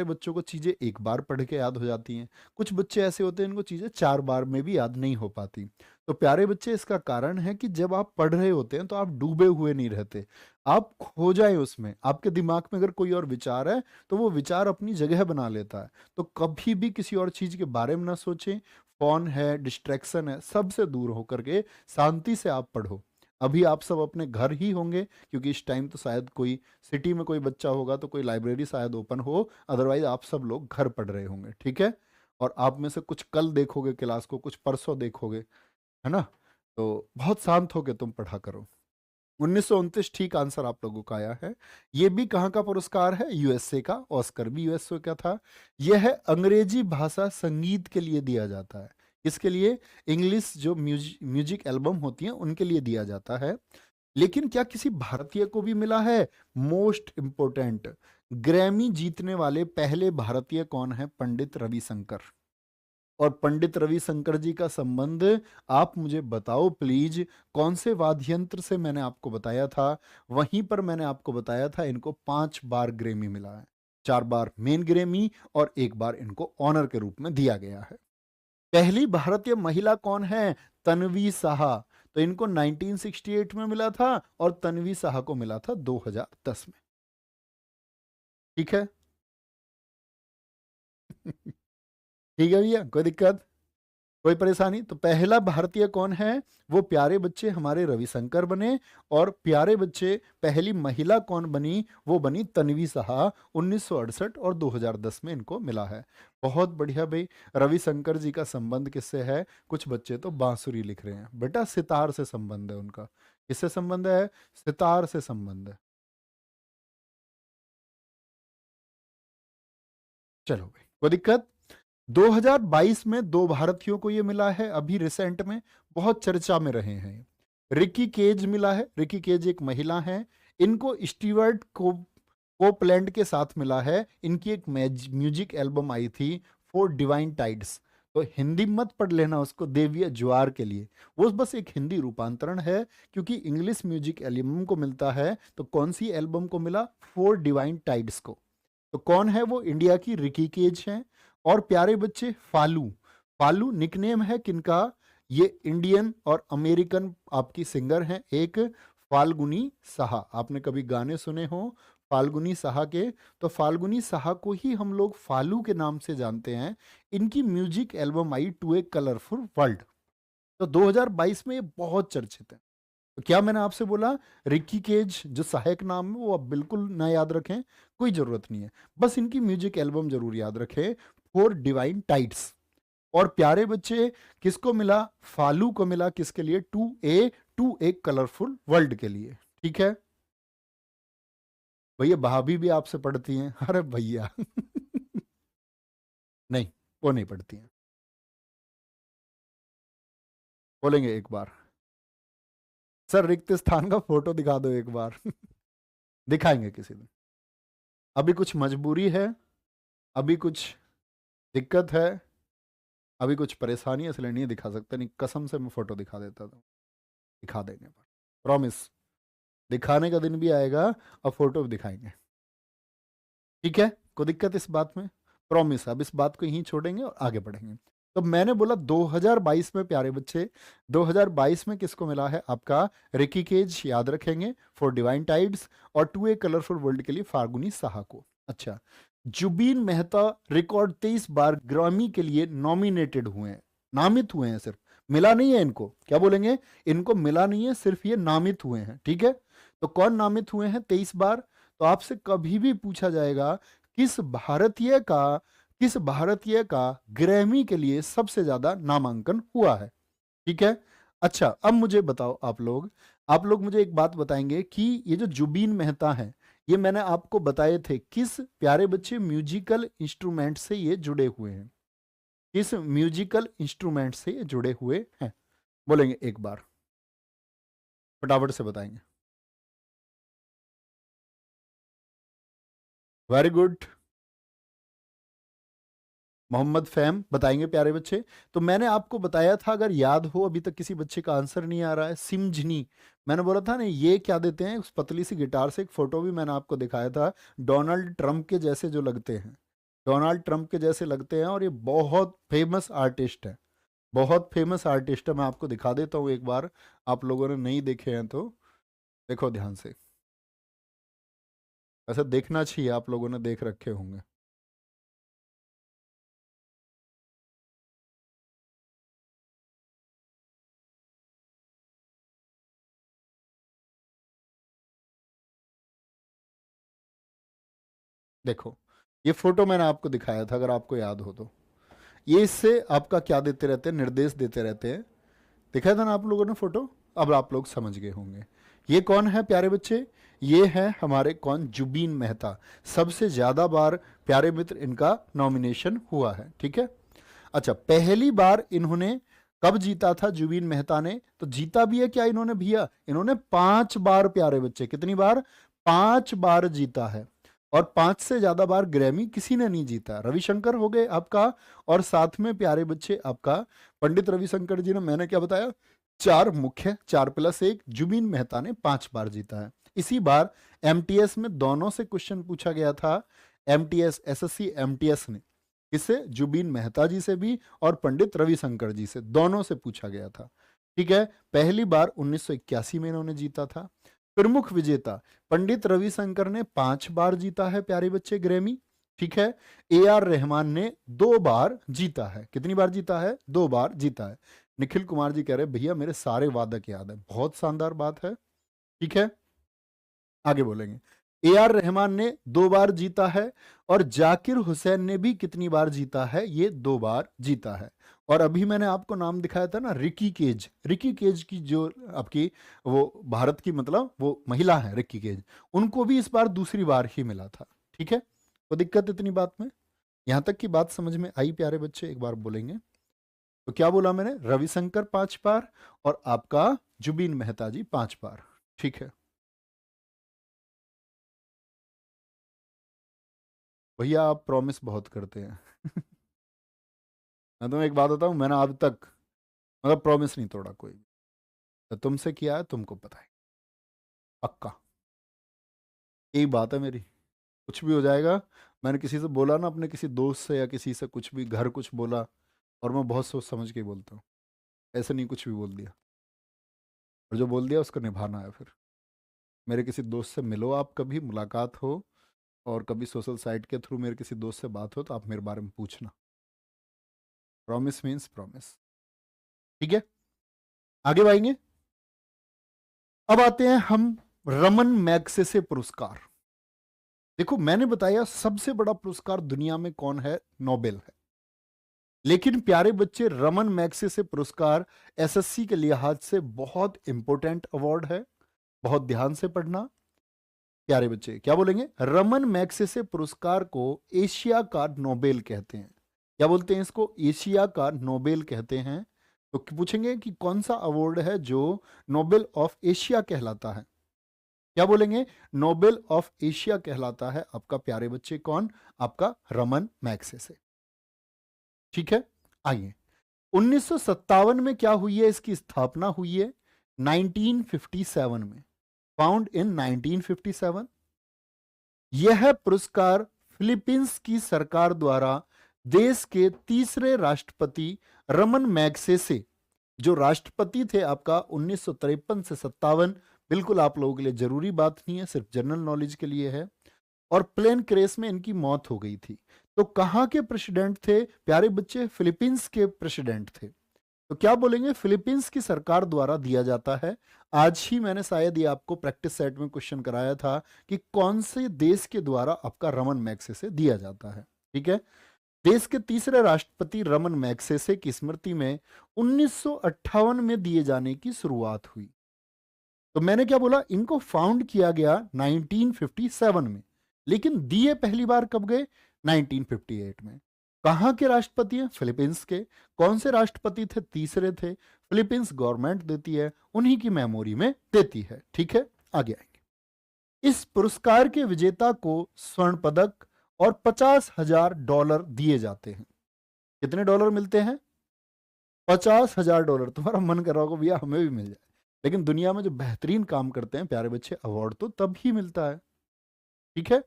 बच्चों को चीजें एक बार पढ़ के याद हो जाती हैं। कुछ बच्चे ऐसे होते हैं इनको चीजें 4 बार में भी याद नहीं हो पाती। तो प्यारे बच्चे, इसका कारण है कि जब आप पढ़ रहे होते हैं तो आप डूबे हुए नहीं रहते, आप खो जाए उसमें। आपके दिमाग में अगर कोई और विचार है तो वो विचार अपनी जगह बना लेता है। तो कभी भी किसी और चीज के बारे में ना सोचें। फोन है, डिस्ट्रैक्शन है, सबसे दूर होकर के शांति से आप पढ़ो। अभी आप सब अपने घर ही होंगे, क्योंकि इस टाइम तो शायद कोई सिटी में कोई बच्चा होगा तो कोई लाइब्रेरी शायद ओपन हो, अदरवाइज आप सब लोग घर पढ़ रहे होंगे। ठीक है, और आप में से कुछ कल देखोगे क्लास को, कुछ परसों देखोगे, है ना? तो बहुत शांत होके तुम पढ़ा करो। 1929 ठीक आंसर आप लोगों का आया है। ये भी कहाँ का पुरस्कार है? यूएसए का। ऑस्कर भी यूएसए का था। यह है अंग्रेजी भाषा संगीत के लिए दिया जाता है। इसके लिए इंग्लिश जो म्यूजिक एल्बम होती हैं उनके लिए दिया जाता है। लेकिन क्या किसी भारतीय को भी मिला है? मोस्ट इंपोर्टेंट, ग्रैमी जीतने वाले पहले भारतीय कौन है? पंडित रविशंकर। और पंडित रविशंकर जी का संबंध आप मुझे बताओ प्लीज, कौन से वाद्य यंत्र से? मैंने आपको बताया था, वहीं पर मैंने आपको बताया था इनको 5 बार ग्रेमी मिला है। 4 बार मेन ग्रेमी और 1 बार इनको ऑनर के रूप में दिया गया है। पहली भारतीय महिला कौन है? तन्वी साहा। तो इनको 1968 में मिला था और तन्वी साहा को मिला था 2010 में। ठीक है। ठीक है भैया, कोई दिक्कत? कोई परेशानी? तो पहला भारतीय कौन है? वो प्यारे बच्चे हमारे रविशंकर बने। और प्यारे बच्चे पहली महिला कौन बनी? वो बनी तन्वी साहा। 1968 और 2010 में इनको मिला है। बहुत बढ़िया भाई। रविशंकर जी का संबंध किससे है? कुछ बच्चे तो बांसुरी लिख रहे हैं, बेटा सितार से संबंध है उनका। किससे संबंध है? सितार से संबंध है। चलो भाई, कोई दिक्कत? 2022 में दो भारतीयों को ये मिला है, अभी रिसेंट में बहुत चर्चा में रहे हैं। रिकी केज मिला है। रिकी केज एक महिला है। इनको स्टीवर्ट कोपलैंड के साथ मिला है। इनकी एक म्यूजिक एल्बम आई थी फॉर डिवाइन टाइड्स। तो हिंदी मत पढ़ लेना उसको, देवीय ज्वार के लिए। वो बस एक हिंदी रूपांतरण है, क्योंकि इंग्लिश म्यूजिक एल्बम को मिलता है। तो कौन सी एल्बम को मिला? फॉर डिवाइन टाइड्स को। तो कौन है वो? इंडिया की रिकी केज है। और प्यारे बच्चे फालू। फालू निकनेम है किनका? ये इंडियन और अमेरिकन आपकी सिंगर हैं, एक फाल्गुनी साहा। आपने कभी गाने सुने हो फाल्गुनी साहा के? तो फाल्गुनी साहा को ही हम लोग फालू के नाम से जानते हैं। इनकी music album I to a colourful world. तो 2022 में ये बहुत चर्चित है। तो क्या मैंने आपसे बोला? रिकी केज जो सहायक नाम है वो आप बिल्कुल ना याद रखें, कोई जरूरत नहीं है। बस इनकी म्यूजिक एल्बम जरूर याद रखें, फॉर डिवाइन टाइट्स। और प्यारे बच्चे किसको मिला? फालू को मिला। किसके लिए? टू ए कलरफुल वर्ल्ड के लिए। ठीक है भैया। भाभी भी आपसे पढ़ती हैं? अरे भैया नहीं, वो नहीं पढ़ती हैं। बोलेंगे एक बार, सर रिक्त स्थान का फोटो दिखा दो एक बार दिखाएंगे किसी दिन। अभी कुछ मजबूरी है, अभी कुछ दिक्कत है, अभी कुछ परेशानी है, इसलिए नहीं दिखा सकते। नहीं, कसम से मैं फोटो दिखा देता था। दिखा देंगे, प्रॉमिस। दिखाने का दिन भी आएगा और फोटो भी दिखाएंगे। ठीक है, कोई दिक्कत इस बात में? प्रॉमिस। अब इस बात को यहीं छोड़ेंगे और आगे बढ़ेंगे। तो मैंने बोला 2022 में प्यारे बच्चे, 2022 में किसको मिला है? आपका रिकी केज, याद रखेंगे, फॉर डिवाइन टाइड्स। और टू ए कलरफुल वर्ल्ड के लिए फाल्गुनी साहा को। अच्छा, जुबीन मेहता रिकॉर्ड 23 बार ग्रामी के लिए नॉमिनेटेड हुए हैं, नामित हुए हैं सिर्फ, मिला नहीं है इनको। क्या बोलेंगे? इनको मिला नहीं है, सिर्फ ये नामित हुए हैं। ठीक है, तो कौन नामित हुए हैं 23 बार? तो आपसे कभी भी पूछा जाएगा किस भारतीय का, किस भारतीय का ग्रैमी के लिए सबसे ज्यादा नामांकन हुआ है। ठीक है। अच्छा, अब मुझे बताओ आप लोग मुझे एक बात बताएंगे कि ये जो जुबीन मेहता है, ये मैंने आपको बताए थे किस प्यारे बच्चे म्यूजिकल इंस्ट्रूमेंट से ये जुड़े हुए हैं? किस म्यूजिकल इंस्ट्रूमेंट से ये जुड़े हुए हैं? बोलेंगे एक बार, फटाफट से बताएंगे। Very good. मोहम्मद फैम बताएंगे प्यारे बच्चे। तो मैंने आपको बताया था, अगर याद हो, अभी तक किसी बच्चे का आंसर नहीं आ रहा है, सिमझनी। मैंने बोला था ना, ये क्या देते हैं? उस पतली सी गिटार से, एक फोटो भी मैंने आपको दिखाया था, डोनाल्ड ट्रंप के जैसे जो लगते हैं, डोनाल्ड ट्रंप के जैसे लगते हैं। और ये बहुत फेमस आर्टिस्ट है, बहुत फेमस आर्टिस्ट है। मैं आपको दिखा देता हूँ एक बार, आप लोगों ने नहीं देखे हैं तो देखो ध्यान से। ऐसा देखना चाहिए, आप लोगों ने देख रखे होंगे। देखो, ये फोटो मैंने आपको दिखाया था, अगर आपको याद हो तो। ये इससे आपका क्या देते रहते हैं? निर्देश देते रहते हैं। दिखाया था ना आप लोगों ने फोटो? अब आप लोग समझ गए होंगे। ये कौन है प्यारे बच्चे? ये है हमारे कौन? जुबीन मेहता। सबसे ज्यादा बार प्यारे मित्र इनका नॉमिनेशन हुआ है। ठीक है। अच्छा, पहली बार इन्होंने कब जीता था जुबीन मेहता ने? तो जीता भी है क्या इन्होंने भैया? इन्होंने 5 बार प्यारे बच्चे, कितनी बार? 5 बार जीता है। और 5 से ज्यादा बार ग्रैमी किसी ने नहीं जीता। रविशंकर हो गए आपका, और साथ में प्यारे बच्चे आपका पंडित रविशंकर जी ने, मैंने क्या बताया, 4 मुख्य, 4+1, जुबीन मेहता ने 5 बार जीता है। इसी बार एमटीएस में दोनों से क्वेश्चन पूछा गया था, एमटीएस एसएससी एमटीएस ने, इससे जुबीन मेहता जी से भी और पंडित रविशंकर जी से, दोनों से पूछा गया था। ठीक है। पहली बार 1981 में इन्होंने जीता था। प्रमुख विजेता पंडित रविशंकर ने 5 बार जीता है प्यारे बच्चे ग्रैमी, ठीक है। ए आर रहमान ने 2 बार जीता है। कितनी बार जीता है? 2 बार जीता है। निखिल कुमार जी कह रहे भैया मेरे सारे वादक याद है। बहुत शानदार बात है। ठीक है, आगे बोलेंगे। ए आर रहमान ने 2 बार जीता है और जाकिर हुसैन ने भी कितनी बार जीता है? ये 2 बार जीता है। और अभी मैंने आपको नाम दिखाया था ना, रिकी केज। रिकी केज की जो आपकी वो भारत की मतलब वो महिला है रिकी केज, उनको भी इस बार दूसरी बार ही मिला था। ठीक है, तो दिक्कत इतनी बात में? यहां तक की बात समझ में आई प्यारे बच्चे? एक बार बोलेंगे तो क्या बोला मैंने? रविशंकर 5 बार और आपका जुबीन मेहता जी 5 बार। ठीक है भैया, आप प्रॉमिस बहुत करते हैं। मैं तुम्हें एक बात बताऊं, मैंने अब तक मतलब प्रॉमिस नहीं तोड़ा कोई। तो तुमसे किया है, तुमको पता है पक्का। यही बात है मेरी। कुछ भी हो जाएगा। मैंने किसी से बोला ना, अपने किसी दोस्त से या किसी से कुछ भी घर कुछ बोला, और मैं बहुत सोच समझ के ही बोलता हूँ। ऐसे नहीं कुछ भी बोल दिया, और जो बोल दिया उसको निभाना है फिर। मेरे किसी दोस्त से मिलो, आप कभी मुलाकात हो, और कभी सोशल साइट के थ्रू मेरे किसी दोस्त से बात हो, तो आप मेरे बारे में पूछना। Promise means promise. ठीक है, आगे बढ़ेंगे। अब आते हैं हम रमन मैग्सेसे पुरस्कार। देखो मैंने बताया सबसे बड़ा पुरस्कार दुनिया में कौन है? नोबेल है। लेकिन प्यारे बच्चे, रमन मैग्सेसे पुरस्कार एसएससी के लिहाज से बहुत इंपॉर्टेंट अवार्ड है। बहुत ध्यान से पढ़ना प्यारे बच्चे। क्या बोलेंगे? रमन मैग्सेसे पुरस्कार को एशिया का नोबेल कहते हैं। क्या बोलते हैं इसको? एशिया का नोबेल कहते हैं। तो पूछेंगे कि कौन सा अवार्ड है जो नोबेल ऑफ एशिया कहलाता है? क्या बोलेंगे? नोबेल ऑफ एशिया कहलाता है आपका प्यारे बच्चे कौन? आपका रमन मैग्सेसे। ठीक है, आइए। 1957 में क्या हुई है? इसकी स्थापना हुई है 1957 में। Found in 1957। यह पुरस्कार फिलीपींस की सरकार द्वारा देश के तीसरे राष्ट्रपति रमन मैग्सेसे, जो राष्ट्रपति थे आपका 1953 से 57, बिल्कुल आप लोगों के लिए जरूरी बात नहीं है, सिर्फ जनरल नॉलेज के लिए है। और प्लेन क्रेश में इनकी मौत हो गई थी। तो कहां के प्रेसिडेंट थे प्यारे बच्चे? फिलीपींस के प्रेसिडेंट थे। तो क्या बोलेंगे? फिलीपींस की सरकार द्वारा दिया जाता है। आज ही मैंने शायद ये आपको प्रैक्टिस सेट में क्वेश्चन कराया था कि कौन से देश के द्वारा आपका रमन मैग्सेसे दिया जाता है। ठीक है, देश के तीसरे राष्ट्रपति रमन मैग्सेसे की स्मृति में 1958 में दिए जाने की शुरुआत हुई। तो मैंने क्या बोला? इनको फाउंड किया गया 1957 में, लेकिन दिए पहली बार कब गए? 1958 में। कहां के राष्ट्रपति हैं? फिलीपींस के। कौन से राष्ट्रपति थे? तीसरे थे। फिलीपींस गवर्नमेंट देती है, उन्हीं की मेमोरी में देती है। ठीक है, आगे आएंगे। इस पुरस्कार के विजेता को स्वर्ण पदक और $50,000 दिए जाते हैं। कितने डॉलर मिलते हैं? $50,000। तुम्हारा मन कर रहा होगा भैया हमें भी मिल जाए, लेकिन दुनिया में जो बेहतरीन काम करते हैं प्यारे बच्चे, अवार्ड तो तब ही मिलता है। ठीक है,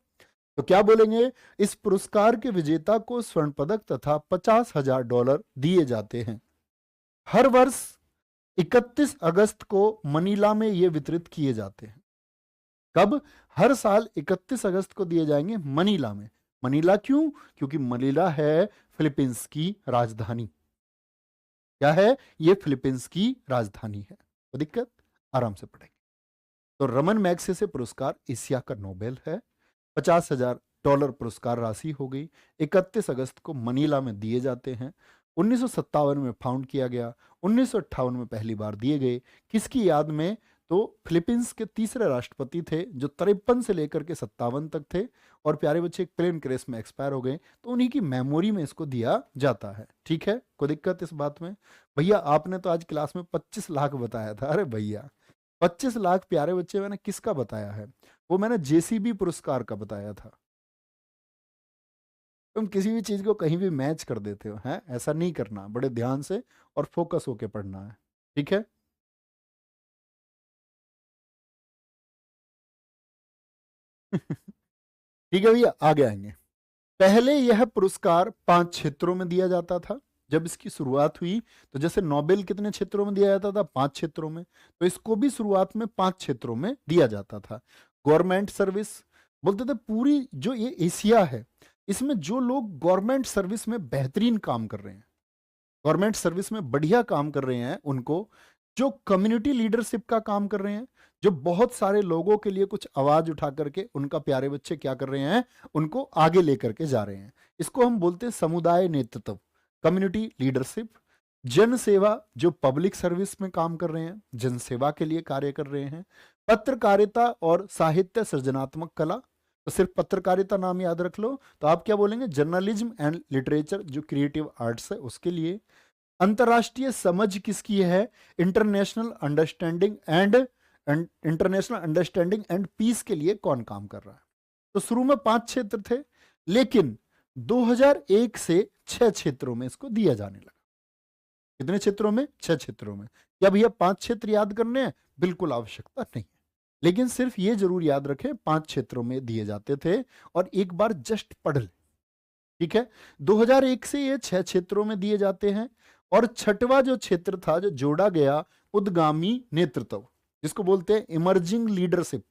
तो क्या बोलेंगे? इस पुरस्कार के विजेता को स्वर्ण पदक तथा $50,000 दिए जाते हैं। हर वर्ष 31 अगस्त को मनीला में ये वितरित किए जाते हैं। कब? हर साल 31 अगस्त को दिए जाएंगे मनीला में। मनीला क्यों? क्योंकि मनीला है फिलीपींस की राजधानी। क्या है ये? फिलीपींस की राजधानी है। तो दिक्कत? आराम से पढ़ेंगे। तो रमन मैग्सेसे पुरस्कार एशिया का नोबेल है। $50,000 पुरस्कार राशि हो गई। 31 अगस्त को मनीला में दिए जाते हैं। 1957 में फाउंड किया गया। 1958 में पहली बार दिए गए। किसकी याद में? तो फिलीपींस के तीसरे राष्ट्रपति थे जो 53 से लेकर के 57 तक थे, और प्यारे बच्चे एक प्लेन क्रैश में एक्सपायर हो गए, तो उन्हीं की मेमोरी में इसको दिया जाता है। ठीक है, कोई दिक्कत इस बात में? भैया आपने तो आज क्लास में 25 लाख बताया था। अरे भैया 25 लाख प्यारे बच्चे मैंने किसका बताया है? वो मैंने जेसीबी पुरस्कार का बताया था। तुम किसी भी चीज को कहीं भी मैच कर देते हो, हैं? ऐसा नहीं करना, बड़े ध्यान से और फोकस होके पढ़ना है। ठीक है। ठीक है भैया, आगे आएंगे। पहले यह पुरस्कार 5 क्षेत्रों में दिया जाता था। जब इसकी शुरुआत हुई तो जैसे नोबेल कितने क्षेत्रों में दिया जाता था? 5 क्षेत्रों में। तो इसको भी शुरुआत में 5 क्षेत्रों में दिया जाता था। गवर्नमेंट सर्विस बोलते थे। पूरी जो ये एशिया है, इसमें जो लोग गवर्नमेंट सर्विस में बेहतरीन काम कर रहे हैं, गवर्नमेंट सर्विस में बढ़िया काम कर रहे हैं, उनको, जो कम्युनिटी लीडरशिप का काम कर रहे हैं, जो बहुत सारे लोगों के लिए कुछ आवाज उठा करके उनका प्यारे बच्चे क्या कर रहे हैं, उनको आगे लेकर के जा रहे हैं, इसको हम बोलते हैं समुदाय नेतृत्व, कम्युनिटी लीडरशिप। जन सेवा, जो पब्लिक सर्विस में काम कर रहे हैं, जन सेवा के लिए कार्य कर रहे हैं। पत्रकारिता और साहित्य सृजनात्मक कला, तो सिर्फ पत्रकारिता नाम याद रख लो, तो आप क्या बोलेंगे, जर्नलिज्म एंड लिटरेचर, जो क्रिएटिव आर्ट्स है उसके लिए। अंतर्राष्ट्रीय समझ किसकी है, इंटरनेशनल अंडरस्टैंडिंग एंड पीस के लिए कौन काम कर रहा है। तो शुरू में 5 क्षेत्र थे, लेकिन 2001 से 6 क्षेत्रों में इसको दिया जाने लगा। कितने क्षेत्रों में, 6 क्षेत्रों में। क्या भैया 5 क्षेत्र याद करने हैं, बिल्कुल आवश्यकता नहीं है, लेकिन सिर्फ ये जरूर याद रखें 5 क्षेत्रों में दिए जाते थे, और एक बार जस्ट पढ़ ले, ठीक है। 2001 से ये 6 क्षेत्रों में दिए जाते हैं, और छठवां जो क्षेत्र था जो जोड़ा गया, उद्गामी नेतृत्व, जिसको बोलते हैं इमर्जिंग लीडरशिप,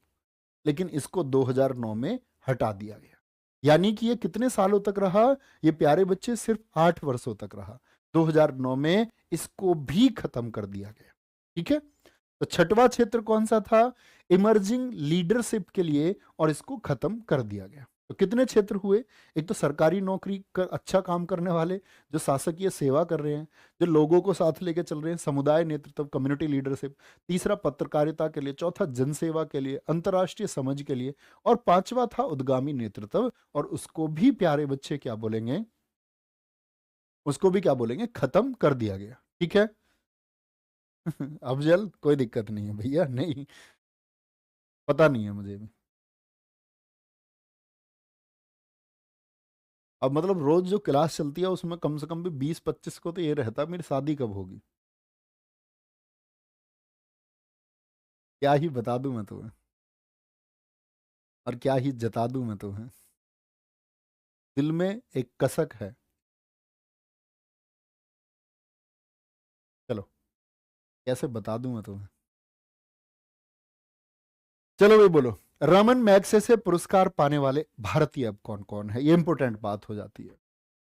लेकिन इसको 2009 में हटा दिया गया। यानी कि ये कितने सालों तक रहा, ये प्यारे बच्चे सिर्फ 8 वर्षों तक रहा। 2009 में इसको भी खत्म कर दिया गया, ठीक है। तो छठवां क्षेत्र कौन सा था, इमर्जिंग लीडरशिप के लिए, और इसको खत्म कर दिया गया। तो कितने क्षेत्र हुए, एक तो सरकारी नौकरी कर अच्छा काम करने वाले, जो शासकीय सेवा कर रहे हैं, जो लोगों को साथ लेके चल रहे हैं, समुदाय नेतृत्व, कम्युनिटी लीडरशिप। तीसरा पत्रकारिता के लिए, चौथा जनसेवा के लिए, अंतर्राष्ट्रीय समझ के लिए, और पांचवा था उद्गामी नेतृत्व, और उसको भी प्यारे बच्चे क्या बोलेंगे, उसको भी क्या बोलेंगे, खत्म कर दिया गया, ठीक है। अफजल कोई दिक्कत नहीं है भैया, नहीं पता नहीं है मुझे भी। अब मतलब रोज जो क्लास चलती है उसमें कम से कम भी 20-25 को तो ये रहता मेरी शादी कब होगी, क्या ही बता दूं मैं तुम्हें, और क्या ही जता दूं मैं तुम्हें, दिल में एक कसक है। चलो कैसे बता दूं मैं तुम्हें, चलो भाई बोलो, रमन मैग्सेसे पुरस्कार पाने वाले भारतीय अब कौन कौन है, ये इंपॉर्टेंट बात हो जाती है,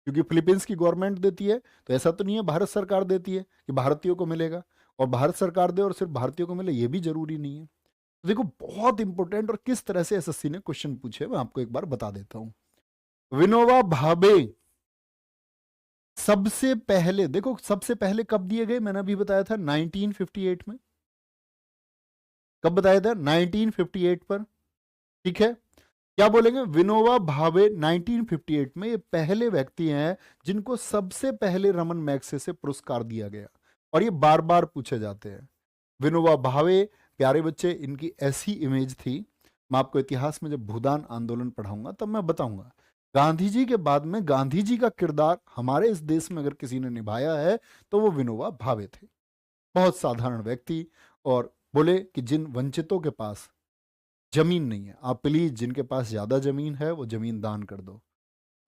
क्योंकि फिलीपींस की गवर्नमेंट देती है, तो ऐसा तो नहीं है भारत सरकार देती है कि भारतीयों को मिलेगा, और भारत सरकार दे और सिर्फ भारतीयों को मिले, ये भी जरूरी नहीं है। तो देखो बहुत इंपॉर्टेंट, और किस तरह से एसएससी ने क्वेश्चन पूछे मैं आपको एक बार बता देता हूं। विनोबा भावे सबसे पहले, देखो सबसे पहले कब दिए गए, मैंने अभी बताया था 1958 में, कब बताया था, 1958 पर, ठीक है। क्या बोलेंगे, विनोबा भावे 1958 में ये पहले व्यक्ति हैं जिनको सबसे पहले रमन मैग्सेसे पुरस्कार दिया गया, और ये बार बार पूछे जाते हैं। विनोबा भावे प्यारे बच्चे, इनकी ऐसी इमेज थी, मैं आपको इतिहास में जब भूदान आंदोलन पढ़ाऊंगा तब मैं बताऊंगा, गांधी जी के बाद में गांधी जी का किरदार हमारे इस देश में अगर किसी ने निभाया है तो वो विनोबा भावे थे। बहुत साधारण व्यक्ति, और बोले कि जिन वंचितों के पास जमीन नहीं है, आप प्लीज जिनके पास ज्यादा जमीन है वो जमीन दान कर दो।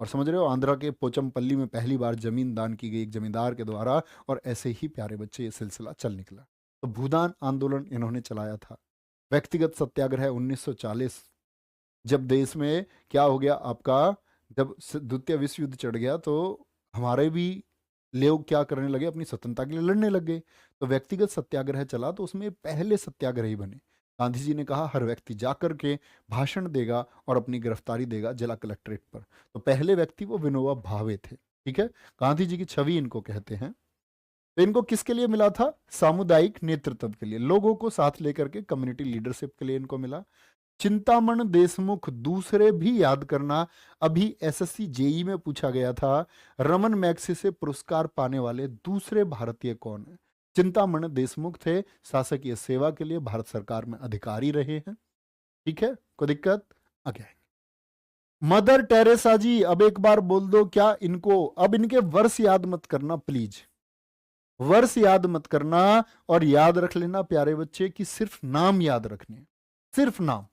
और समझ रहे हो, आंध्रा के पोचमपल्ली में पहली बार जमीन दान की गई एक जमींदार के द्वारा, और ऐसे ही प्यारे बच्चे ये सिलसिला चल निकला। तो भूदान आंदोलन इन्होंने चलाया था। व्यक्तिगत सत्याग्रह 1940, जब देश में क्या हो गया आपका, जब द्वितीय विश्व युद्ध चढ़ गया तो हमारे भी लोग क्या करने लगे, अपनी स्वतंत्रता के लिए लड़ने लग गए, तो व्यक्तिगत सत्याग्रह चला, तो उसमें पहले सत्याग्रही बने। गांधी जी ने कहा हर व्यक्ति जाकर के भाषण देगा और अपनी गिरफ्तारी देगा जिला कलेक्ट्रेट पर, तो पहले व्यक्ति वो विनोबा भावे थे, ठीक है। गांधी जी की छवि इनको कहते हैं। तो इनको किसके लिए मिला था, सामुदायिक नेतृत्व के लिए, लोगों को साथ लेकर के कम्युनिटी लीडरशिप के लिए इनको मिला। चिंतामण देशमुख दूसरे भी याद करना, अभी एसएससी जेई में पूछा गया था, रमन मैग्सेसे पुरस्कार पाने वाले दूसरे भारतीय कौन है। चिंतामण देशमुख थे, शासकीय सेवा के लिए भारत सरकार में अधिकारी रहे हैं, ठीक है, कोई दिक्कत आगे। मदर टेरेसा जी, अब एक बार बोल दो क्या इनको, अब इनके वर्ष याद मत करना प्लीज, वर्ष याद मत करना, और याद रख लेना प्यारे बच्चे कि सिर्फ नाम याद रखने, सिर्फ नाम।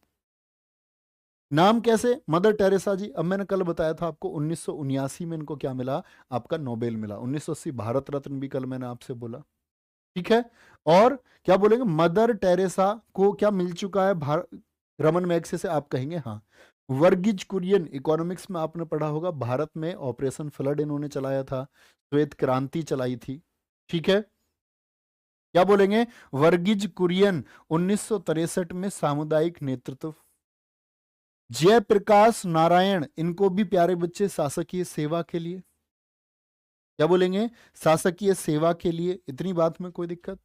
नाम कैसे, मदर टेरेसा जी, अब मैंने कल बताया था आपको 1979 में इनको क्या मिला, आपका नोबेल मिला। 1980 भारत रत्न भी कल मैंने आपसे बोला, ठीक है। और क्या बोलेंगे, मदर टेरेसा को क्या मिल चुका है रमन मैग्सेसे, आप कहेंगे हाँ। वर्गीज कुरियन, इकोनॉमिक्स में आपने पढ़ा होगा, भारत में ऑपरेशन फ्लड इन्होंने चलाया था, श्वेत क्रांति चलाई थी, ठीक है। क्या बोलेंगे? वर्गीज कुरियन 1963 में सामुदायिक नेतृत्व। जयप्रकाश नारायण, इनको भी प्यारे बच्चे शासकीय सेवा के लिए। क्या बोलेंगे? शासकीय सेवा के लिए। इतनी बात में कोई दिक्कत?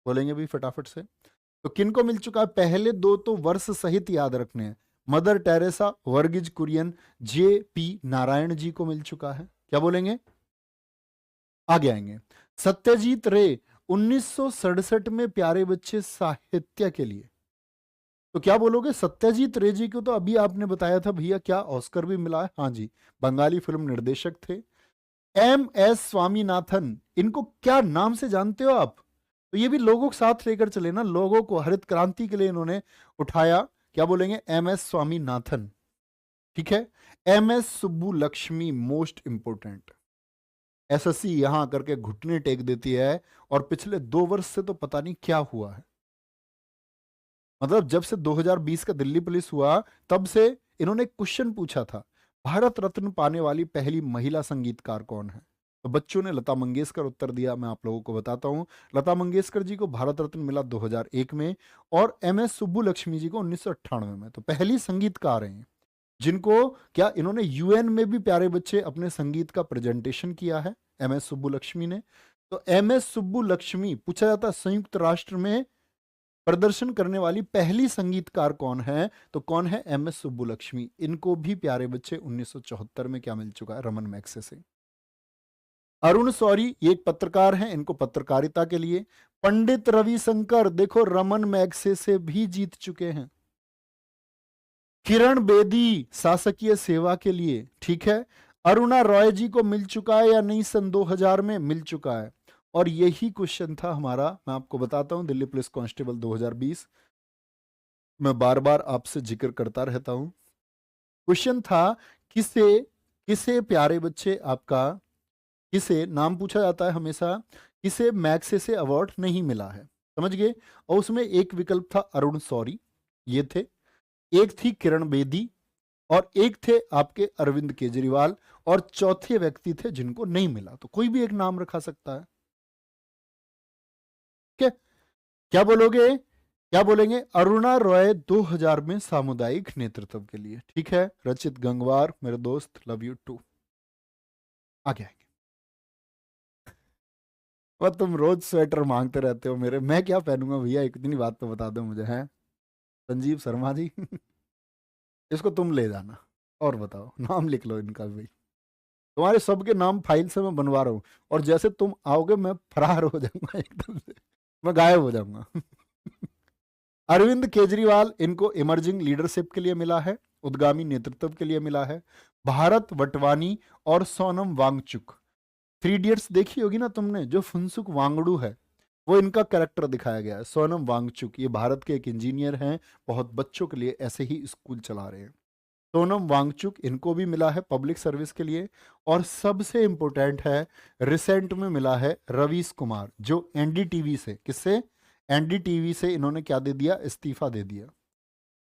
बोलेंगे भी फटाफट से। तो किनको मिल चुका है? पहले दो तो वर्ष सहित याद रखने हैं। Mother Teresa, Verghese Kurien, J P Narayan ji को मिल चुका है। क्या बोलेंगे? आगे आएंगे। सत्यजीत रे 1967 में प्यारे बच्चे साहित्य के लिए। तो क्या बोलोगे? सत्यजीत रे जी को तो अभी आपने बताया था भैया, क्या ऑस्कर भी मिला है? हाँ जी, बंगाली फिल्म निर्देशक थे। एम एस स्वामीनाथन, इनको क्या नाम से जानते हो आप? तो ये भी लोगों को साथ लेकर चले ना, लोगों को हरित क्रांति के लिए इन्होंने उठाया। क्या बोलेंगे? एम एस स्वामीनाथन, ठीक है। M S Subbu Lakshmi, most important. SSC यहां करके घुटने टेक देती है, और पिछले 2 वर्ष से तो पता नहीं क्या हुआ है। मतलब जब से 2020 का दिल्ली पुलिस हुआ, तब से इन्होंने क्वेश्चन पूछा था, भारत रत्न पाने वाली पहली महिला संगीतकार कौन है? तो बच्चों ने लता मंगेशकर उत्तर दिया। मैं आप लोगों को बताता हूं, लता मंगेशकर जी को भारत रत्न मिला 2001 में, और एम एस सुब्बुलक्ष्मी जी को 1998 में। तो पहली संगीतकार हैं जिनको, क्या इन्होंने यूएन में भी प्यारे बच्चे अपने संगीत का प्रेजेंटेशन किया है, एम एस सुब्बुलक्ष्मी ने। तो एम एस सुब्बुलक्ष्मी, पूछा जाता है संयुक्त राष्ट्र में प्रदर्शन करने वाली पहली संगीतकार कौन है? तो कौन है? M S Subbulakshmi. इनको भी प्यारे बच्चे 1974 में क्या मिल चुका है? रमन मैग्से से। अरुण शौरी, ये एक पत्रकार हैं, इनको पत्रकारिता के लिए। पंडित रविशंकर, देखो रमन मैग्से से भी जीत चुके हैं। किरण बेदी, शासकीय सेवा के लिए, ठीक है। अरुणा रॉय जी को मिल चुका है या नहीं? सन 2000 में मिल चुका है। और यही क्वेश्चन था हमारा, मैं आपको बताता हूं, दिल्ली पुलिस कांस्टेबल 2020, मैं बार बार आपसे जिक्र करता रहता हूं। क्वेश्चन था, किसे किसे प्यारे बच्चे आपका, किसे नाम पूछा जाता है हमेशा, किसे मैग्से से अवार्ड नहीं मिला है? समझ गए? और उसमें एक विकल्प था अरुण शौरी, ये थे। एक थी किरण बेदी, और एक थे आपके अरविंद केजरीवाल, और चौथे व्यक्ति थे जिनको नहीं मिला। तो कोई भी एक नाम रखा सकता है। क्या क्या बोलोगे? क्या बोलेंगे? अरुणा रॉय 2000 में सामुदायिक नेतृत्व के लिए, ठीक है। रचित गंगवार, मेरे दोस्त, लव यू टू। आगे आएंगे। और तुम रोज स्वेटर मांगते रहते हो मेरे, मैं क्या पहनूंगा भैया? इतनी बात तो बता दो मुझे, है संजीव शर्मा जी। इसको तुम ले जाना, और बताओ, नाम लिख लो इनका भी। तुम्हारे सबके नाम फाइल से मैं बनवा रहा हूँ, और जैसे तुम आओगे मैं फरार हो जाऊंगा एकदम से, मैं गायब हो जाऊंगा। अरविंद केजरीवाल, इनको इमर्जिंग लीडरशिप के लिए मिला है, उद्गामी नेतृत्व के लिए मिला है। भारत वटवानी और सोनम वांगचुक, थ्री इडियट्स देखी होगी ना तुमने, जो फुनसुक वांगडू है, वो इनका कैरेक्टर दिखाया गया है। सोनम वांगचुक ये भारत के एक इंजीनियर हैं, बहुत बच्चों के लिए ऐसे ही स्कूल चला रहे हैं। सोनम वांगचुक, इनको भी मिला है पब्लिक सर्विस के लिए। और सबसे इंपॉर्टेंट है, रिसेंट में मिला है रवीश कुमार, जो एनडीटीवी से, किससे? एनडीटीवी से इन्होंने क्या दे दिया? इस्तीफा दे दिया।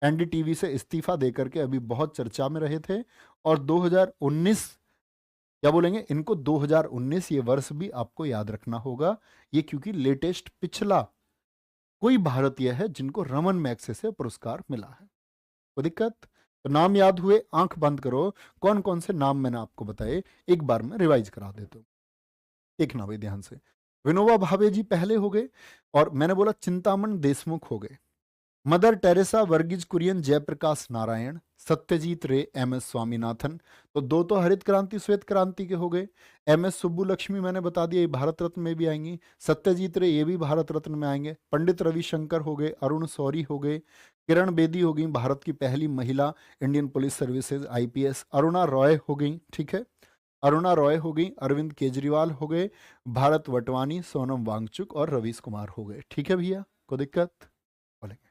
एनडीटीवी से इस्तीफा देकर के अभी बहुत चर्चा में रहे थे। और 2019, क्या बोलेंगे इनको? 2019 ये वर्ष भी आपको याद रखना होगा, ये क्योंकि लेटेस्ट पिछला कोई भारतीय है जिनको रमन मैग्से से पुरस्कार मिला है। कोई दिक्कत? तो नाम याद हुए, आंख बंद करो। कौन कौन से नाम मैंने आपको बताए, एक बार में रिवाइज करा देता हूं, देखना भाई ध्यान से। विनोबा भावे जी पहले हो गए, और मैंने बोला चिंतामण देशमुख हो गए। मदर टेरेसा, वर्गीज कुरियन, जयप्रकाश नारायण, सत्यजीत रे, एम एस स्वामीनाथन। तो दो तो हरित क्रांति श्वेत क्रांति के हो गए। एम एस सुब्बुलक्ष्मी मैंने बता दिया, ये भारत रत्न में भी आएंगी। सत्यजीत रे, ये भी भारत रत्न में आएंगे। पंडित रविशंकर हो गए, अरुण शौरी हो गए, किरण बेदी हो गई, भारत की पहली महिला Indian police services IPS. Aruna Roy हो गई, ठीक है, अरुणा रॉय हो गई। अरविंद केजरीवाल हो गए, भारत वटवानी, सोनम वांगचुक और रवीश कुमार हो गए। ठीक है भैया, कोई दिक्कत? बोलेंगे,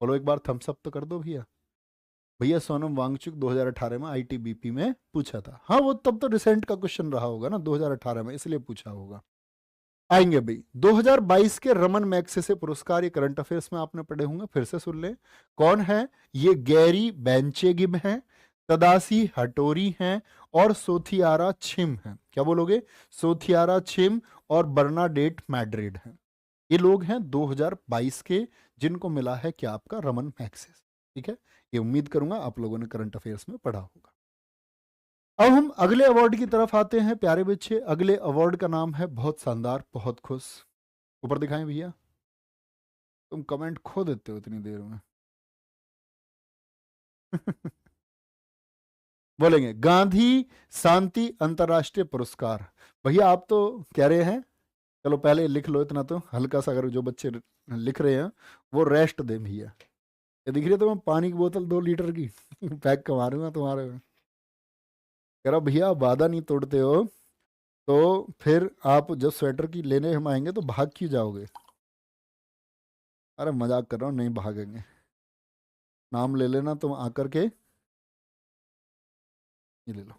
बोलो एक बार थम्स अप तो कर दो भैया। भैया सोनम वांगचुक 2018 में आईटीबीपी में पूछा था। हाँ वो तब तो रिसेंट का क्वेश्चन रहा होगा ना, 2018 में, इसलिए पूछा होगा। आएंगे भाई। 2022 के रमन मैग्सेसे पुरस्कार, ये करंट अफेयर्स में आपने पढ़े होंगे, फिर से सुन लें। कौन है ये? गैरी बेंचेगिब हैं, तदासी हटोरी हैं और सोथियारा छिम हैं। क्या बोलोगे? सोथियारा छिम और बर्नाडेट मैड्रिड हैं। ये लोग हैं 2022 के जिनको मिला है क्या? आपका रमन मैग्सेसे। ठीक है, ये उम्मीद करूंगा आप लोगों ने करंट अफेयर्स में पढ़ा होगा। अब हम अगले अवार्ड की तरफ आते हैं प्यारे बच्चे। अगले अवार्ड का नाम है बहुत शानदार, बहुत खुश। ऊपर दिखाएं भैया। तुम कमेंट खो देते हो इतनी देर में। बोलेंगे गांधी शांति अंतरराष्ट्रीय पुरस्कार। भैया आप तो कह रहे हैं, चलो पहले लिख लो इतना तो हल्का सा, अगर जो बच्चे लिख रहे हैं वो रेस्ट दें भैया। ये दिख रही है तो मैं पानी की बोतल 2 लीटर की पैक कमा रहा हूँ तुम्हारे में। कह रहा भैया वादा नहीं तोड़ते हो तो फिर आप जब स्वेटर की लेने हम आएंगे तो भाग क्यों जाओगे? अरे मजाक कर रहा हूँ, नहीं भागेंगे। नाम ले लेना तुम आकर के, ये ले लो।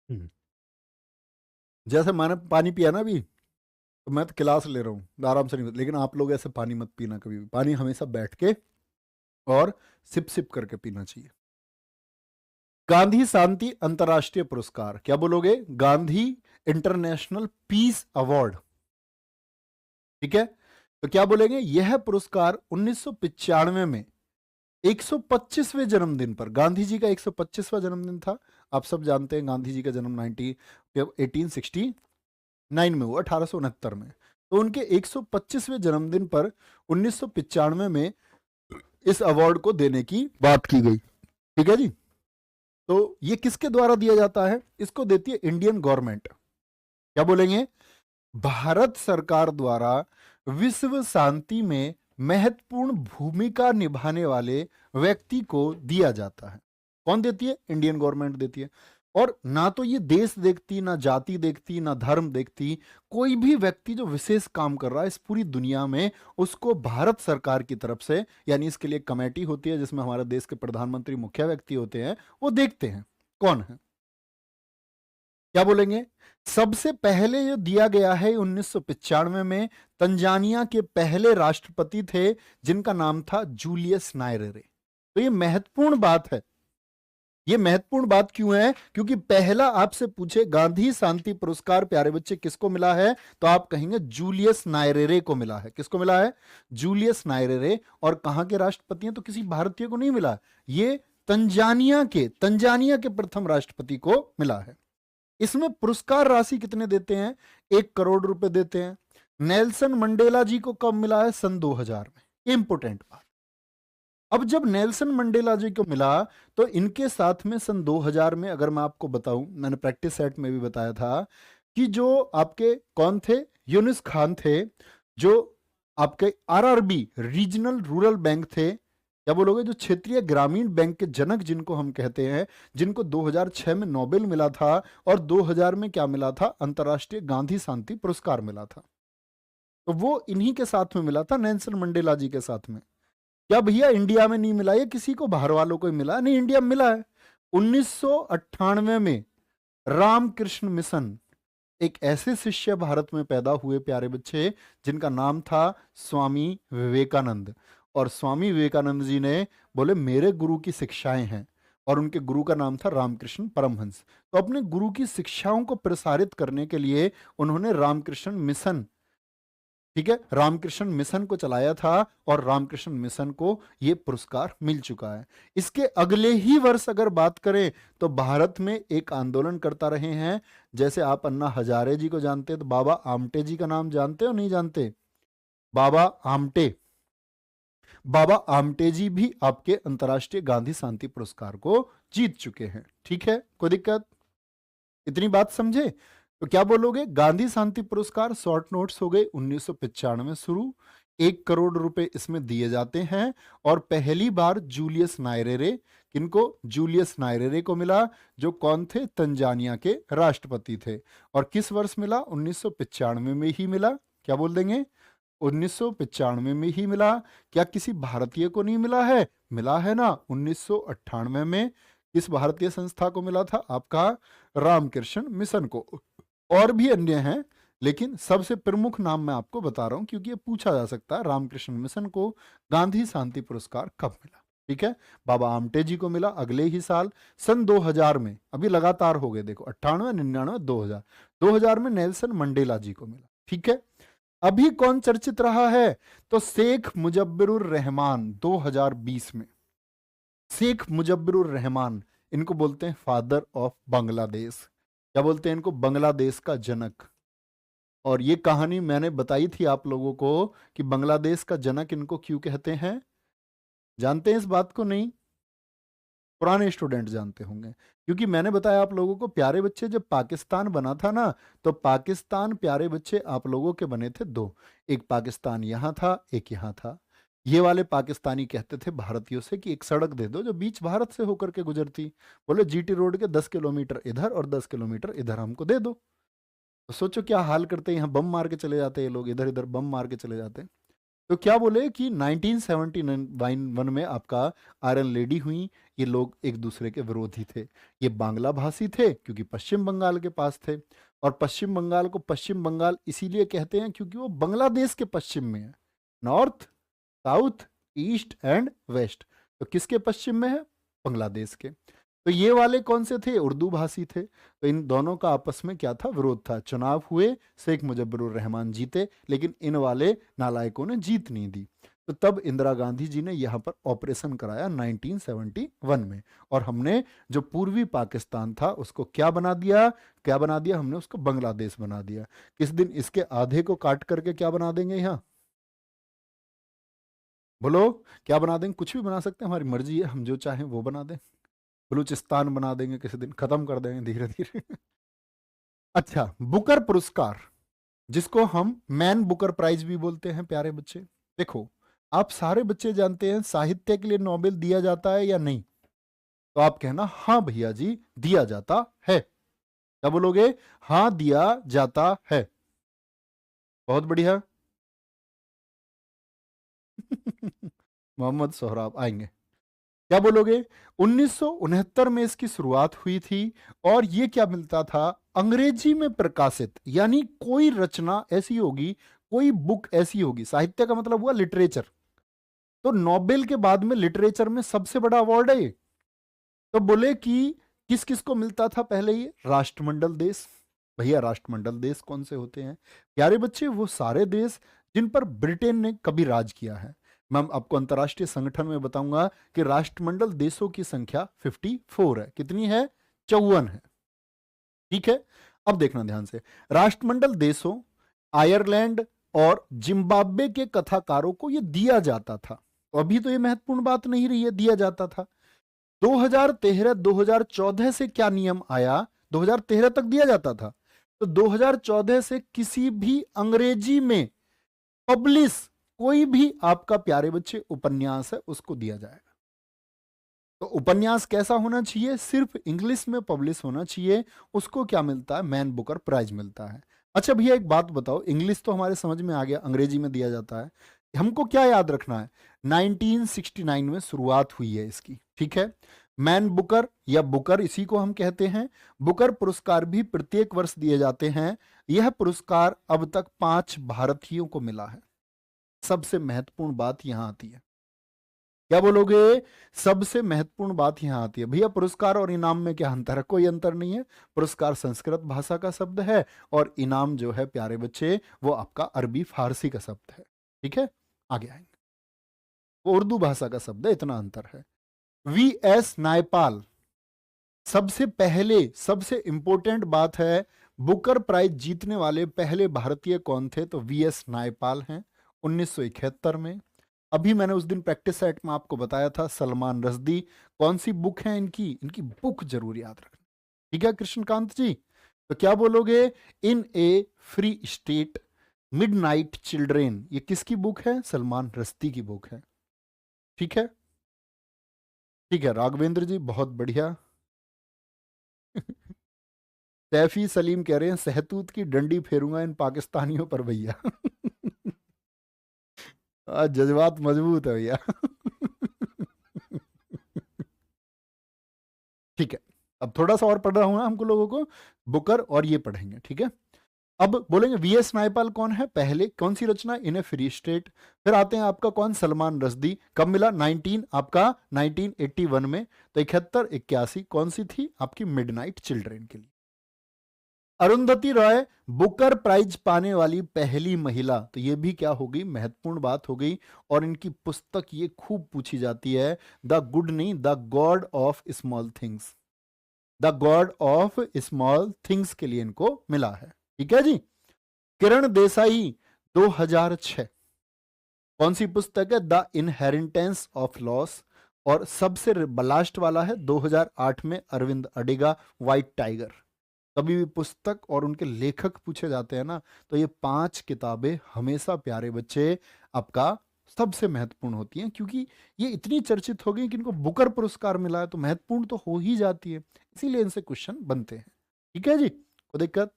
हम्म। जैसे मैंने पानी पिया ना अभी, तो मैं तो क्लास ले रहा हूँ आराम से, नहीं, लेकिन आप लोग ऐसे पानी मत पीना कभी भी। पानी हमेशा बैठ के और सिप सिप करके पीना चाहिए। गांधी शांति अंतरराष्ट्रीय पुरस्कार, क्या बोलोगे? Gandhi international peace award. ठीक है, तो क्या बोलेंगे? यह पुरस्कार 1995 में 125वें जन्मदिन पर, गांधी जी का 125वां जन्मदिन था। आप सब जानते हैं गांधी जी का जन्म 1869 में हुआ, 1869 में। तो उनके 125वें जन्मदिन पर 1995 में इस अवार्ड को देने की बात की गई। ठीक है जी। तो ये किसके द्वारा दिया जाता है? इसको देती है इंडियन गवर्नमेंट। क्या बोलेंगे? भारत सरकार द्वारा विश्व शांति में महत्वपूर्ण भूमिका निभाने वाले व्यक्ति को दिया जाता है। कौन देती है? इंडियन गवर्नमेंट देती है। और ना तो ये देश देखती, ना जाति देखती, ना धर्म देखती। कोई भी व्यक्ति जो विशेष काम कर रहा है इस पूरी दुनिया में, उसको भारत सरकार की तरफ से, यानी इसके लिए कमेटी होती है जिसमें हमारे देश के प्रधानमंत्री मुख्य व्यक्ति होते हैं, वो देखते हैं कौन है। क्या बोलेंगे? सबसे पहले ये दिया गया है 1995 में। तंजानिया के पहले राष्ट्रपति थे जिनका नाम था जूलियस नायरेरे। तो ये महत्वपूर्ण बात है। ये महत्वपूर्ण बात क्यों है? क्योंकि पहला आपसे पूछे गांधी शांति पुरस्कार प्यारे बच्चे किसको मिला है, तो आप कहेंगे जूलियस नायरेरे को मिला है। किसको मिला है? जूलियस नायरेरे। और कहां के राष्ट्रपति हैं? तो किसी भारतीय को नहीं मिला, ये तंजानिया के प्रथम राष्ट्रपति को मिला है। इसमें पुरस्कार राशि कितने देते हैं? 1 करोड़ रुपए देते हैं। नेल्सन मंडेला जी को कब मिला है? सन 2000 में। इंपोर्टेंट बात। अब जब नेल्सन मंडेला जी को मिला तो इनके साथ में सन 2000 में, अगर मैं आपको बताऊं, मैंने प्रैक्टिस सेट में भी बताया था कि जो आपके कौन थे? यूनिस खान थे, जो आपके आरआरबी रीजनल रूरल बैंक थे। क्या बोलोगे? जो क्षेत्रीय ग्रामीण बैंक के जनक जिनको हम कहते हैं, जिनको 2006 में नोबेल मिला था और 2000 में क्या मिला था? अंतर्राष्ट्रीय गांधी शांति पुरस्कार मिला था। तो वो इन्हीं के साथ में मिला था, नेल्सन मंडेला जी के साथ में। क्या भैया इंडिया में नहीं मिला? ये किसी को बाहर वालों को ही मिला? नहीं, इंडिया में मिला है। 1998 में रामकृष्ण मिशन, एक ऐसे शिष्य भारत में पैदा हुए प्यारे बच्चे जिनका नाम था स्वामी विवेकानंद। और स्वामी विवेकानंद जी ने बोले मेरे गुरु की शिक्षाएं हैं, और उनके गुरु का नाम था रामकृष्ण परमहंस। तो अपने गुरु की शिक्षाओं को प्रसारित करने के लिए उन्होंने रामकृष्ण मिशन, ठीक है, रामकृष्ण मिशन को चलाया था, और रामकृष्ण मिशन को यह पुरस्कार मिल चुका है। इसके अगले ही वर्ष अगर बात करें तो भारत में एक आंदोलन करता रहे हैं। जैसे आप अन्ना हजारे जी को जानते हैं, तो बाबा आमटे जी का नाम जानते हो नहीं जानते? बाबा आमटे, बाबा आमटे जी भी आपके अंतर्राष्ट्रीय गांधी शांति पुरस्कार को जीत चुके हैं। ठीक है, कोई दिक्कत? इतनी बात समझे? तो क्या बोलोगे? गांधी शांति पुरस्कार शॉर्ट नोट्स हो गए 1995 में शुरू, 1 करोड़ रुपए इसमें दिए जाते हैं। और पहली बार जूलियस नायरेरे, किनको? जूलियस नायरेरे को मिला, जो कौन थे? तंजानिया के राष्ट्रपति थे। और किस वर्ष मिला? 1995 में ही मिला। क्या बोल देंगे? 1995 में ही मिला। क्या किसी भारतीय को नहीं मिला है? मिला है ना, 1998 में। किस भारतीय संस्था को मिला था? आपका रामकृष्ण मिशन को। और भी अन्य हैं, लेकिन सबसे प्रमुख नाम मैं आपको बता रहा हूं, क्योंकि ये पूछा जा सकता है रामकृष्ण मिशन को गांधी शांति पुरस्कार कब मिला। ठीक है, बाबा आमटे जी को मिला अगले ही साल, सन 2000 में। अभी लगातार हो गए, देखो 98, 99, 2000। 2000 में नेल्सन मंडेला जी को मिला। ठीक है, अभी कौन चर्चित रहा है? तो शेख मुजब्बिरुर रहमान 2020 में। शेख मुजब्बिरुर रहमान, इनको बोलते हैं फादर ऑफ बांग्लादेश। क्या बोलते हैं इनको? बांग्लादेश का जनक। और ये कहानी मैंने बताई थी आप लोगों को कि बांग्लादेश का जनक इनको क्यों कहते हैं। जानते हैं इस बात को? नहीं? पुराने स्टूडेंट जानते होंगे, क्योंकि मैंने बताया आप लोगों को, प्यारे बच्चे, जब पाकिस्तान बना था ना, तो पाकिस्तान प्यारे बच्चे आप लोगों के बने थे दो। एक पाकिस्तान यहां था, एक यहां था। ये वाले पाकिस्तानी कहते थे भारतीयों से कि एक सड़क दे दो जो बीच भारत से होकर के गुजरती। बोले जीटी रोड के 10 किलोमीटर इधर और 10 किलोमीटर इधर हमको दे दो। तो सोचो क्या हाल करते, यहाँ बम मार के चले जाते ये लोग, इधर इधर बम मार के चले जाते। तो क्या बोले कि 1971 में आपका आयरन लेडी हुई। ये लोग एक दूसरे के विरोधी थे। ये बांग्ला भाषी थे क्योंकि पश्चिम बंगाल के पास थे। और पश्चिम बंगाल को पश्चिम बंगाल इसीलिए कहते हैं क्योंकि वो बांग्लादेश के पश्चिम में है। North, south, east and west. तो किसके पश्चिम में है? बांग्लादेश के। तो ये वाले कौन से थे? उर्दू भाषी थे। तो इन दोनों का आपस में क्या था? विरोध था। चुनाव हुए, शेख मुजब्बिरुर रहमान जीते, लेकिन इन वाले नालायकों ने जीत नहीं दी। तो तब इंदिरा गांधी जी ने यहाँ पर ऑपरेशन कराया 1971 में। और हमने जो पूर्वी पाकिस्तान था उसको क्या बना दिया? क्या बना दिया हमने? उसको बांग्लादेश बना दिया। किस दिन इसके आधे को काट करके क्या बना देंगे यहाँ? बोलो, क्या बना देंगे? कुछ भी बना सकते हैं, हमारी मर्जी है, हम जो चाहें वो बना दें। बलूचिस्तान बना देंगे, किसी दिन खत्म कर देंगे धीरे धीरे। अच्छा, बुकर पुरस्कार, जिसको हम मैन बुकर प्राइज भी बोलते हैं प्यारे बच्चे। देखो, आप सारे बच्चे जानते हैं साहित्य के लिए नोबेल दिया जाता है या नहीं? तो आप कहना हाँ भैया जी दिया जाता है। क्या बोलोगे? हाँ दिया जाता है। बहुत बढ़िया। मोहम्मद सोहराब आएंगे। क्या बोलोगे? 1969 में इसकी शुरुआत हुई थी। और ये क्या मिलता था? अंग्रेजी में प्रकाशित, यानी कोई रचना ऐसी होगी, कोई बुक ऐसी होगी। साहित्य का मतलब हुआ लिटरेचर। तो नोबेल के बाद में लिटरेचर में सबसे बड़ा अवार्ड है ये। तो बोले कि किस किस को मिलता था पहले? ये राष्ट्रमंडल देश। भैया राष्ट्रमंडल देश कौन से होते हैं प्यारे बच्चे? वो सारे देश जिन पर ब्रिटेन ने कभी राज किया है। मैं आपको अंतर्राष्ट्रीय संगठन में बताऊंगा कि राष्ट्रमंडल देशों की संख्या 54 है। कितनी है? 54 है। ठीक है, अब देखना ध्यान से। राष्ट्रमंडल देशों, आयरलैंड और जिम्बाब्वे के कथाकारों को यह दिया जाता था। अभी तो यह महत्वपूर्ण बात नहीं रही है, दिया जाता था। 2013-2014 से क्या नियम आया? 2013 तक दिया जाता था। तो 2014 से किसी भी अंग्रेजी में पब्लिश कोई भी आपका प्यारे बच्चे उपन्यास है उसको दिया जाएगा। तो उपन्यास कैसा होना चाहिए? सिर्फ इंग्लिश में पब्लिश होना चाहिए। उसको क्या मिलता है? मैन बुकर प्राइज मिलता है। अच्छा भैया एक बात बताओ, इंग्लिश तो हमारे समझ में आ गया, अंग्रेजी में दिया जाता है। हमको क्या याद रखना है? 1969 में शुरुआत हुई है इसकी। ठीक है, मैन बुकर या बुकर इसी को हम कहते हैं। बुकर पुरस्कार भी प्रत्येक वर्ष दिए जाते हैं। यह पुरस्कार अब तक 5 भारतीयों को मिला है। सबसे महत्वपूर्ण बात यहां आती है। क्या बोलोगे? सबसे महत्वपूर्ण बात यहां आती है। भैया पुरस्कार और इनाम में क्या अंतर है? कोई अंतर नहीं है। पुरस्कार संस्कृत भाषा का शब्द है और इनाम जो है प्यारे बच्चे वो आपका अरबी फारसी का शब्द है। ठीक है, आगे आएंगे। वो उर्दू भाषा का शब्द है, इतना अंतर है। वीएस नायपाल, सबसे पहले, सबसे इंपॉर्टेंट बात है, बुकर प्राइज जीतने वाले पहले भारतीय कौन थे? तो वीएस नायपाल हैं 1971 में। अभी मैंने उस दिन प्रैक्टिस सेट में आपको बताया था सलमान रश्दी। कौन सी बुक है इनकी? इनकी बुक जरूर याद रखना। ठीक है कृष्णकांत जी, तो क्या बोलोगे? इन ए फ्री स्टेट मिडनाइट चिल्ड्रेन, ये किसकी बुक है? सलमान रश्दी की बुक है। ठीक है, ठीक है राघवेंद्र जी, बहुत बढ़िया। सैफी सलीम कह रहे हैं सहतूत की डंडी फेरूंगा इन पाकिस्तानियों पर भैया। आज जज्बात मजबूत है भैया। ठीक है, अब थोड़ा सा और पढ़ रहा हूं ना हमको लोगों को, बुकर और ये पढ़ेंगे, ठीक है। अब बोलेंगे वीएस नायपाल कौन है? पहले कौन सी रचना? इन ए फ्री स्टेट। फिर आते हैं आपका कौन? सलमान रश्दी। कब मिला? 19 आपका 1981 में। तो 71 81 कौन सी थी आपकी? मिडनाइट चिल्ड्रेन के लिए। अरुंधति रॉय बुकर प्राइज पाने वाली पहली महिला, तो ये भी क्या हो गई? महत्वपूर्ण बात हो गई। और इनकी पुस्तक ये खूब पूछी जाती है, द गुड नहीं, the God of small things. The God of small things के लिए इनको मिला है। ठीक है जी। किरण देसाई 2006, कौन सी पुस्तक है? The inheritance of loss. और सबसे लास्ट वाला है 2008 में अरविंद अडिगा, व्हाइट टाइगर। कभी भी पुस्तक और उनके लेखक पूछे जाते हैं ना, तो ये 5 किताबें हमेशा प्यारे बच्चे आपका सबसे महत्वपूर्ण होती हैं, क्योंकि ये इतनी चर्चित हो गई कि इनको बुकर पुरस्कार मिला है, तो महत्वपूर्ण तो हो ही जाती है, इसीलिए इनसे क्वेश्चन बनते हैं। ठीक है जी, कोई दिक्कत?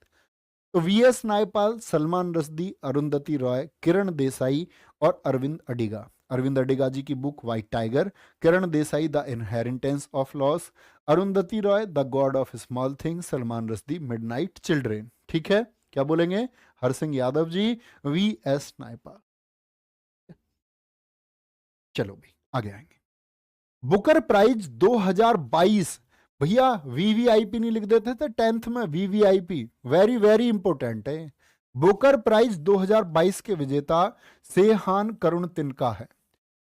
तो वीएस नायपाल, सलमान रश्दी, अरुंधति रॉय, किरण देसाई और अरविंद अडिगा। अरविंद अडिगा जी की book white tiger, Kiran Desai the inheritance of loss, Arundhati Roy the God of small things, Salman Rushdie midnight children. ठीक है, क्या बोलेंगे? हरसिंह यादव जी, वीएस नायपाल। चलो भाई आगे आएंगे। बुकर प्राइज 2022, भैया वीवीआईपी नहीं लिख देते थे 10th में? वीवीआईपी वेरी वेरी इंपॉर्टेंट है। बुकर प्राइज 2022 के विजेता सेहान करुण तिनका है।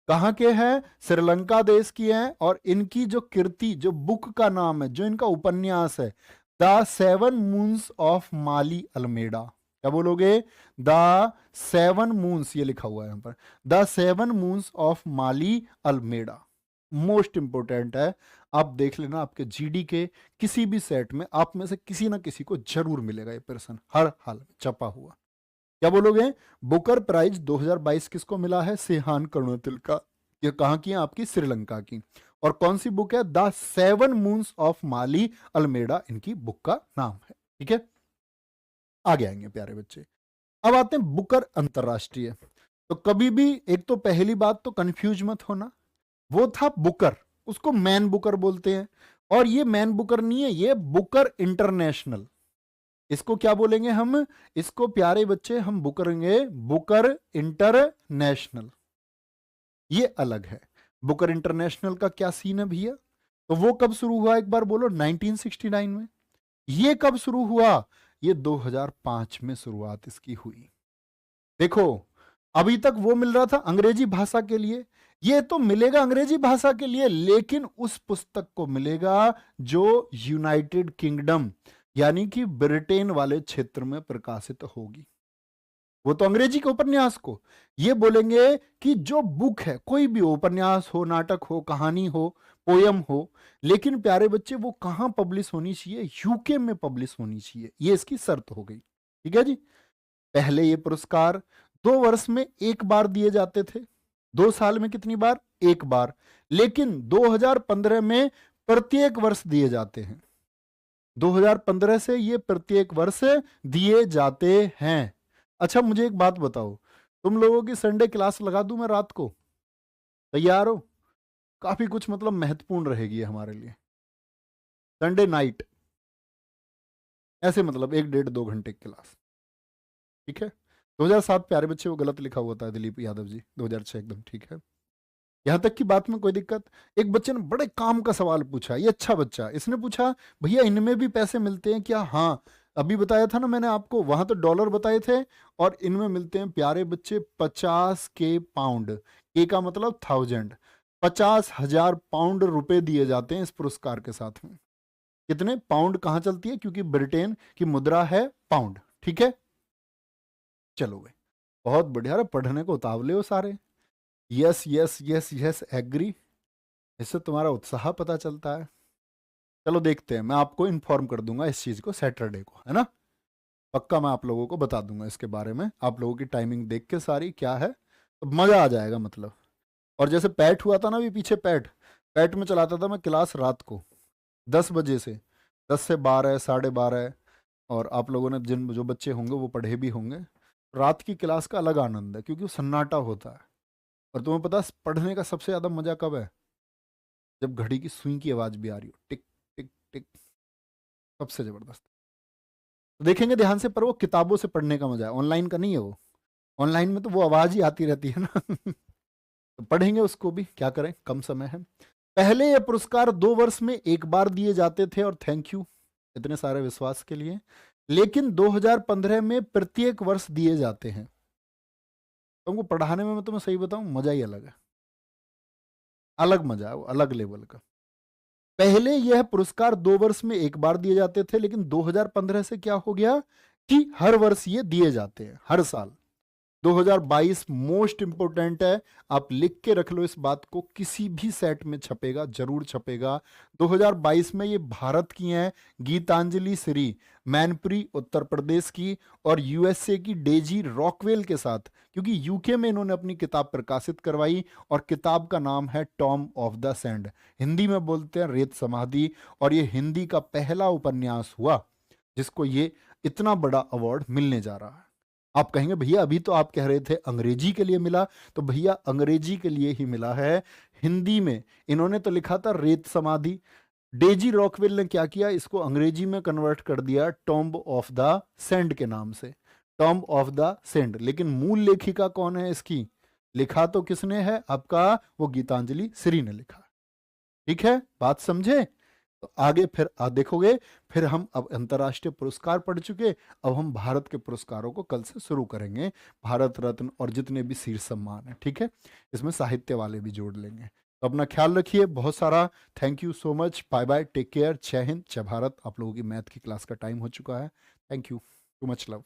कहां के हैं? श्रीलंका देश की हैं। और इनकी जो कृति, जो बुक का नाम है, जो इनका उपन्यास है, the 7 moons of Maali Almeida. क्या बोलोगे? द 7 मून्स, ये लिखा हुआ है यहां पर, the 7 moons of Maali Almeida. Most important है, आप देख लेना आपके जीडी के किसी भी सेट में आप में से किसी ना किसी को जरूर मिलेगा ये प्रश्न, हर हाल में छपा हुआ। क्या बोलोगे? बुकर प्राइज 2022 किसको मिला है? सेहान करुणतिलका। ये कहां की है? आपकी श्रीलंका की। और कौन सी बुक है? The 7 moons of Maali Almeida इनकी बुक का नाम है। ठीक है, आगे आएंगे प्यारे बच्चे। अब आते हैं बुकर अंतरराष्ट्रीय। तो कभी भी एक तो पहली बात तो कंफ्यूज मत होना, वो था बुकर, उसको मैन बुकर बोलते हैं। और ये मैन बुकर नहीं है, ये बुकर इंटरनेशनल। इसको क्या बोलेंगे हम? इसको प्यारे बच्चे हम बुकरेंगे बुकर इंटरनेशनल। ये अलग है। बुकर इंटरनेशनल का क्या सीन है भैया? तो वो कब शुरू हुआ एक बार बोलो? 1969 में। ये कब शुरू हुआ? ये 2005 में शुरुआत इसकी हुई। देखो, अभी तक वो मिल रहा था अंग्रेजी भाषा के लिए, ये तो मिलेगा अंग्रेजी भाषा के लिए, लेकिन उस पुस्तक को मिलेगा जो यूनाइटेड किंगडम यानी कि ब्रिटेन वाले क्षेत्र में प्रकाशित होगी। वो तो अंग्रेजी के उपन्यास को ये बोलेंगे कि जो बुक है, कोई भी उपन्यास हो, नाटक हो, कहानी हो, पोयम हो, लेकिन प्यारे बच्चे वो कहां पब्लिश होनी चाहिए? यूके में पब्लिश होनी चाहिए, ये इसकी शर्त हो गई। ठीक है जी। पहले ये पुरस्कार 2 वर्ष में एक बार दिए जाते थे, 2 साल में कितनी बार? एक बार। लेकिन 2015 में प्रत्येक वर्ष दिए जाते हैं। 2015 से ये प्रत्येक वर्ष दिए जाते हैं। अच्छा मुझे एक बात बताओ, तुम लोगों की संडे क्लास लगा दूं मैं रात को? तैयार हो? काफी कुछ मतलब महत्वपूर्ण रहेगी हमारे लिए। संडे नाइट, ऐसे मतलब 1 1.5 2 घंटे की क्लास। ठीक है। 2007 प्यारे बच्चे वो गलत लिखा हुआ था दिलीप यादव जी, 2006 एकदम ठीक है। यहां तक की बात में कोई दिक्कत? एक बच्चे ने बड़े काम का सवाल पूछा, ये अच्छा बच्चा, इसने पूछा भैया इनमें भी पैसे मिलते हैं क्या? हाँ, अभी बताया था ना मैंने आपको, वहां तो डॉलर बताए थे, और इनमें मिलते हैं प्यारे बच्चे 50 के पाउंड। के का मतलब 1000, 50,000 पाउंड रुपए दिए जाते हैं इस पुरस्कार के साथ में। कितने पाउंड? कहां चलती है? क्योंकि ब्रिटेन की मुद्रा है पाउंड। ठीक है, चलो भाई बहुत बढ़िया। अरे पढ़ने को उतावले हो सारे। Yes yes yes yes agree, इससे तुम्हारा उत्साह पता चलता है। चलो देखते हैं, मैं आपको इन्फॉर्म कर दूंगा इस चीज को सैटरडे को, है ना। पक्का मैं आप लोगों को बता दूंगा इसके बारे में, आप लोगों की टाइमिंग देख के सारी क्या है, तो मज़ा आ जाएगा मतलब। और जैसे पैट हुआ था ना अभी पीछे, पैट पैट में चलाता था मैं क्लास रात को 10 बजे से, 10 से 12, 12:30। और आप लोगों ने जिन जो बच्चे होंगे वो पढ़े भी होंगे, रात की क्लास का अलग आनंद है क्योंकि वो सन्नाटा होता है। और तुम्हें पता है पढ़ने का सबसे ज़्यादा मज़ा कब है? जब घड़ी की सुई की आवाज़ भी आ रही हो, टिक टिक टिक, सबसे ज़बरदस्त। तो देखेंगे ध्यान से, पर वो किताबों से पढ़ने का मज़ा है, ऑनलाइन का नहीं है वो। ऑनलाइन में तो वो आवाज़ ही आती रहती है ना। तो पढ़ेंगे उसको भी, क्या करें, कम समय है। पहले ये पुरस्कार 2 वर्ष में एक बार दिए जाते थे, और थैंक यू इतने सारे विश्वास के लिए। लेकिन 2015 में प्रत्येक वर्ष दिए जाते हैं। तुमको पढ़ाने में मैं तुम्हें सही बताऊं, मजा ही अलग है, अलग मजा है वो, अलग लेवल का। पहले यह पुरस्कार 2 वर्ष में एक बार दिए जाते थे, लेकिन 2015 से क्या हो गया कि हर वर्ष ये दिए जाते हैं, हर साल। 2022 मोस्ट इंपोर्टेंट है, आप लिख के रख लो इस बात को, किसी भी सेट में छपेगा, जरूर छपेगा। 2022 में ये भारत की हैं, गीतांजलि श्री, मैनपुरी उत्तर प्रदेश की, और यूएसए की डेजी रॉकवेल के साथ, क्योंकि यूके में इन्होंने अपनी किताब प्रकाशित करवाई, और किताब का नाम है Tom of the sand, Hindi में बोलते हैं रेत समाधि। और ये हिंदी का पहला उपन्यास हुआ जिसको ये इतना बड़ा अवार्ड मिलने जा रहा है। आप कहेंगे भैया अभी तो आप कह रहे थे अंग्रेजी के लिए मिला, तो भैया अंग्रेजी के लिए ही मिला है। हिंदी में इन्होंने तो लिखा था रेत समाधि, डेजी रॉकवेल ने क्या किया, इसको अंग्रेजी में कन्वर्ट कर दिया टॉम्ब ऑफ द सेंड के नाम से, टॉम्ब ऑफ द सेंड। लेकिन मूल लेखिका कौन है इसकी, लिखा तो किसने है आपका, वो गीतांजलि श्री ने लिखा। ठीक है, बात समझे? तो आगे फिर देखोगे, फिर हम अब अंतर्राष्ट्रीय पुरस्कार पढ़ चुके, अब हम भारत के पुरस्कारों को कल से शुरू करेंगे, भारत रत्न और जितने भी शीर्ष सम्मान है, ठीक है, इसमें साहित्य वाले भी जोड़ लेंगे। तो अपना ख्याल रखिए बहुत सारा, thank you so much, bye bye, take care, जय हिंद, जय भारत। आप लोगों की मैथ की क्लास का टाइम हो चुका है, thank you, too much love.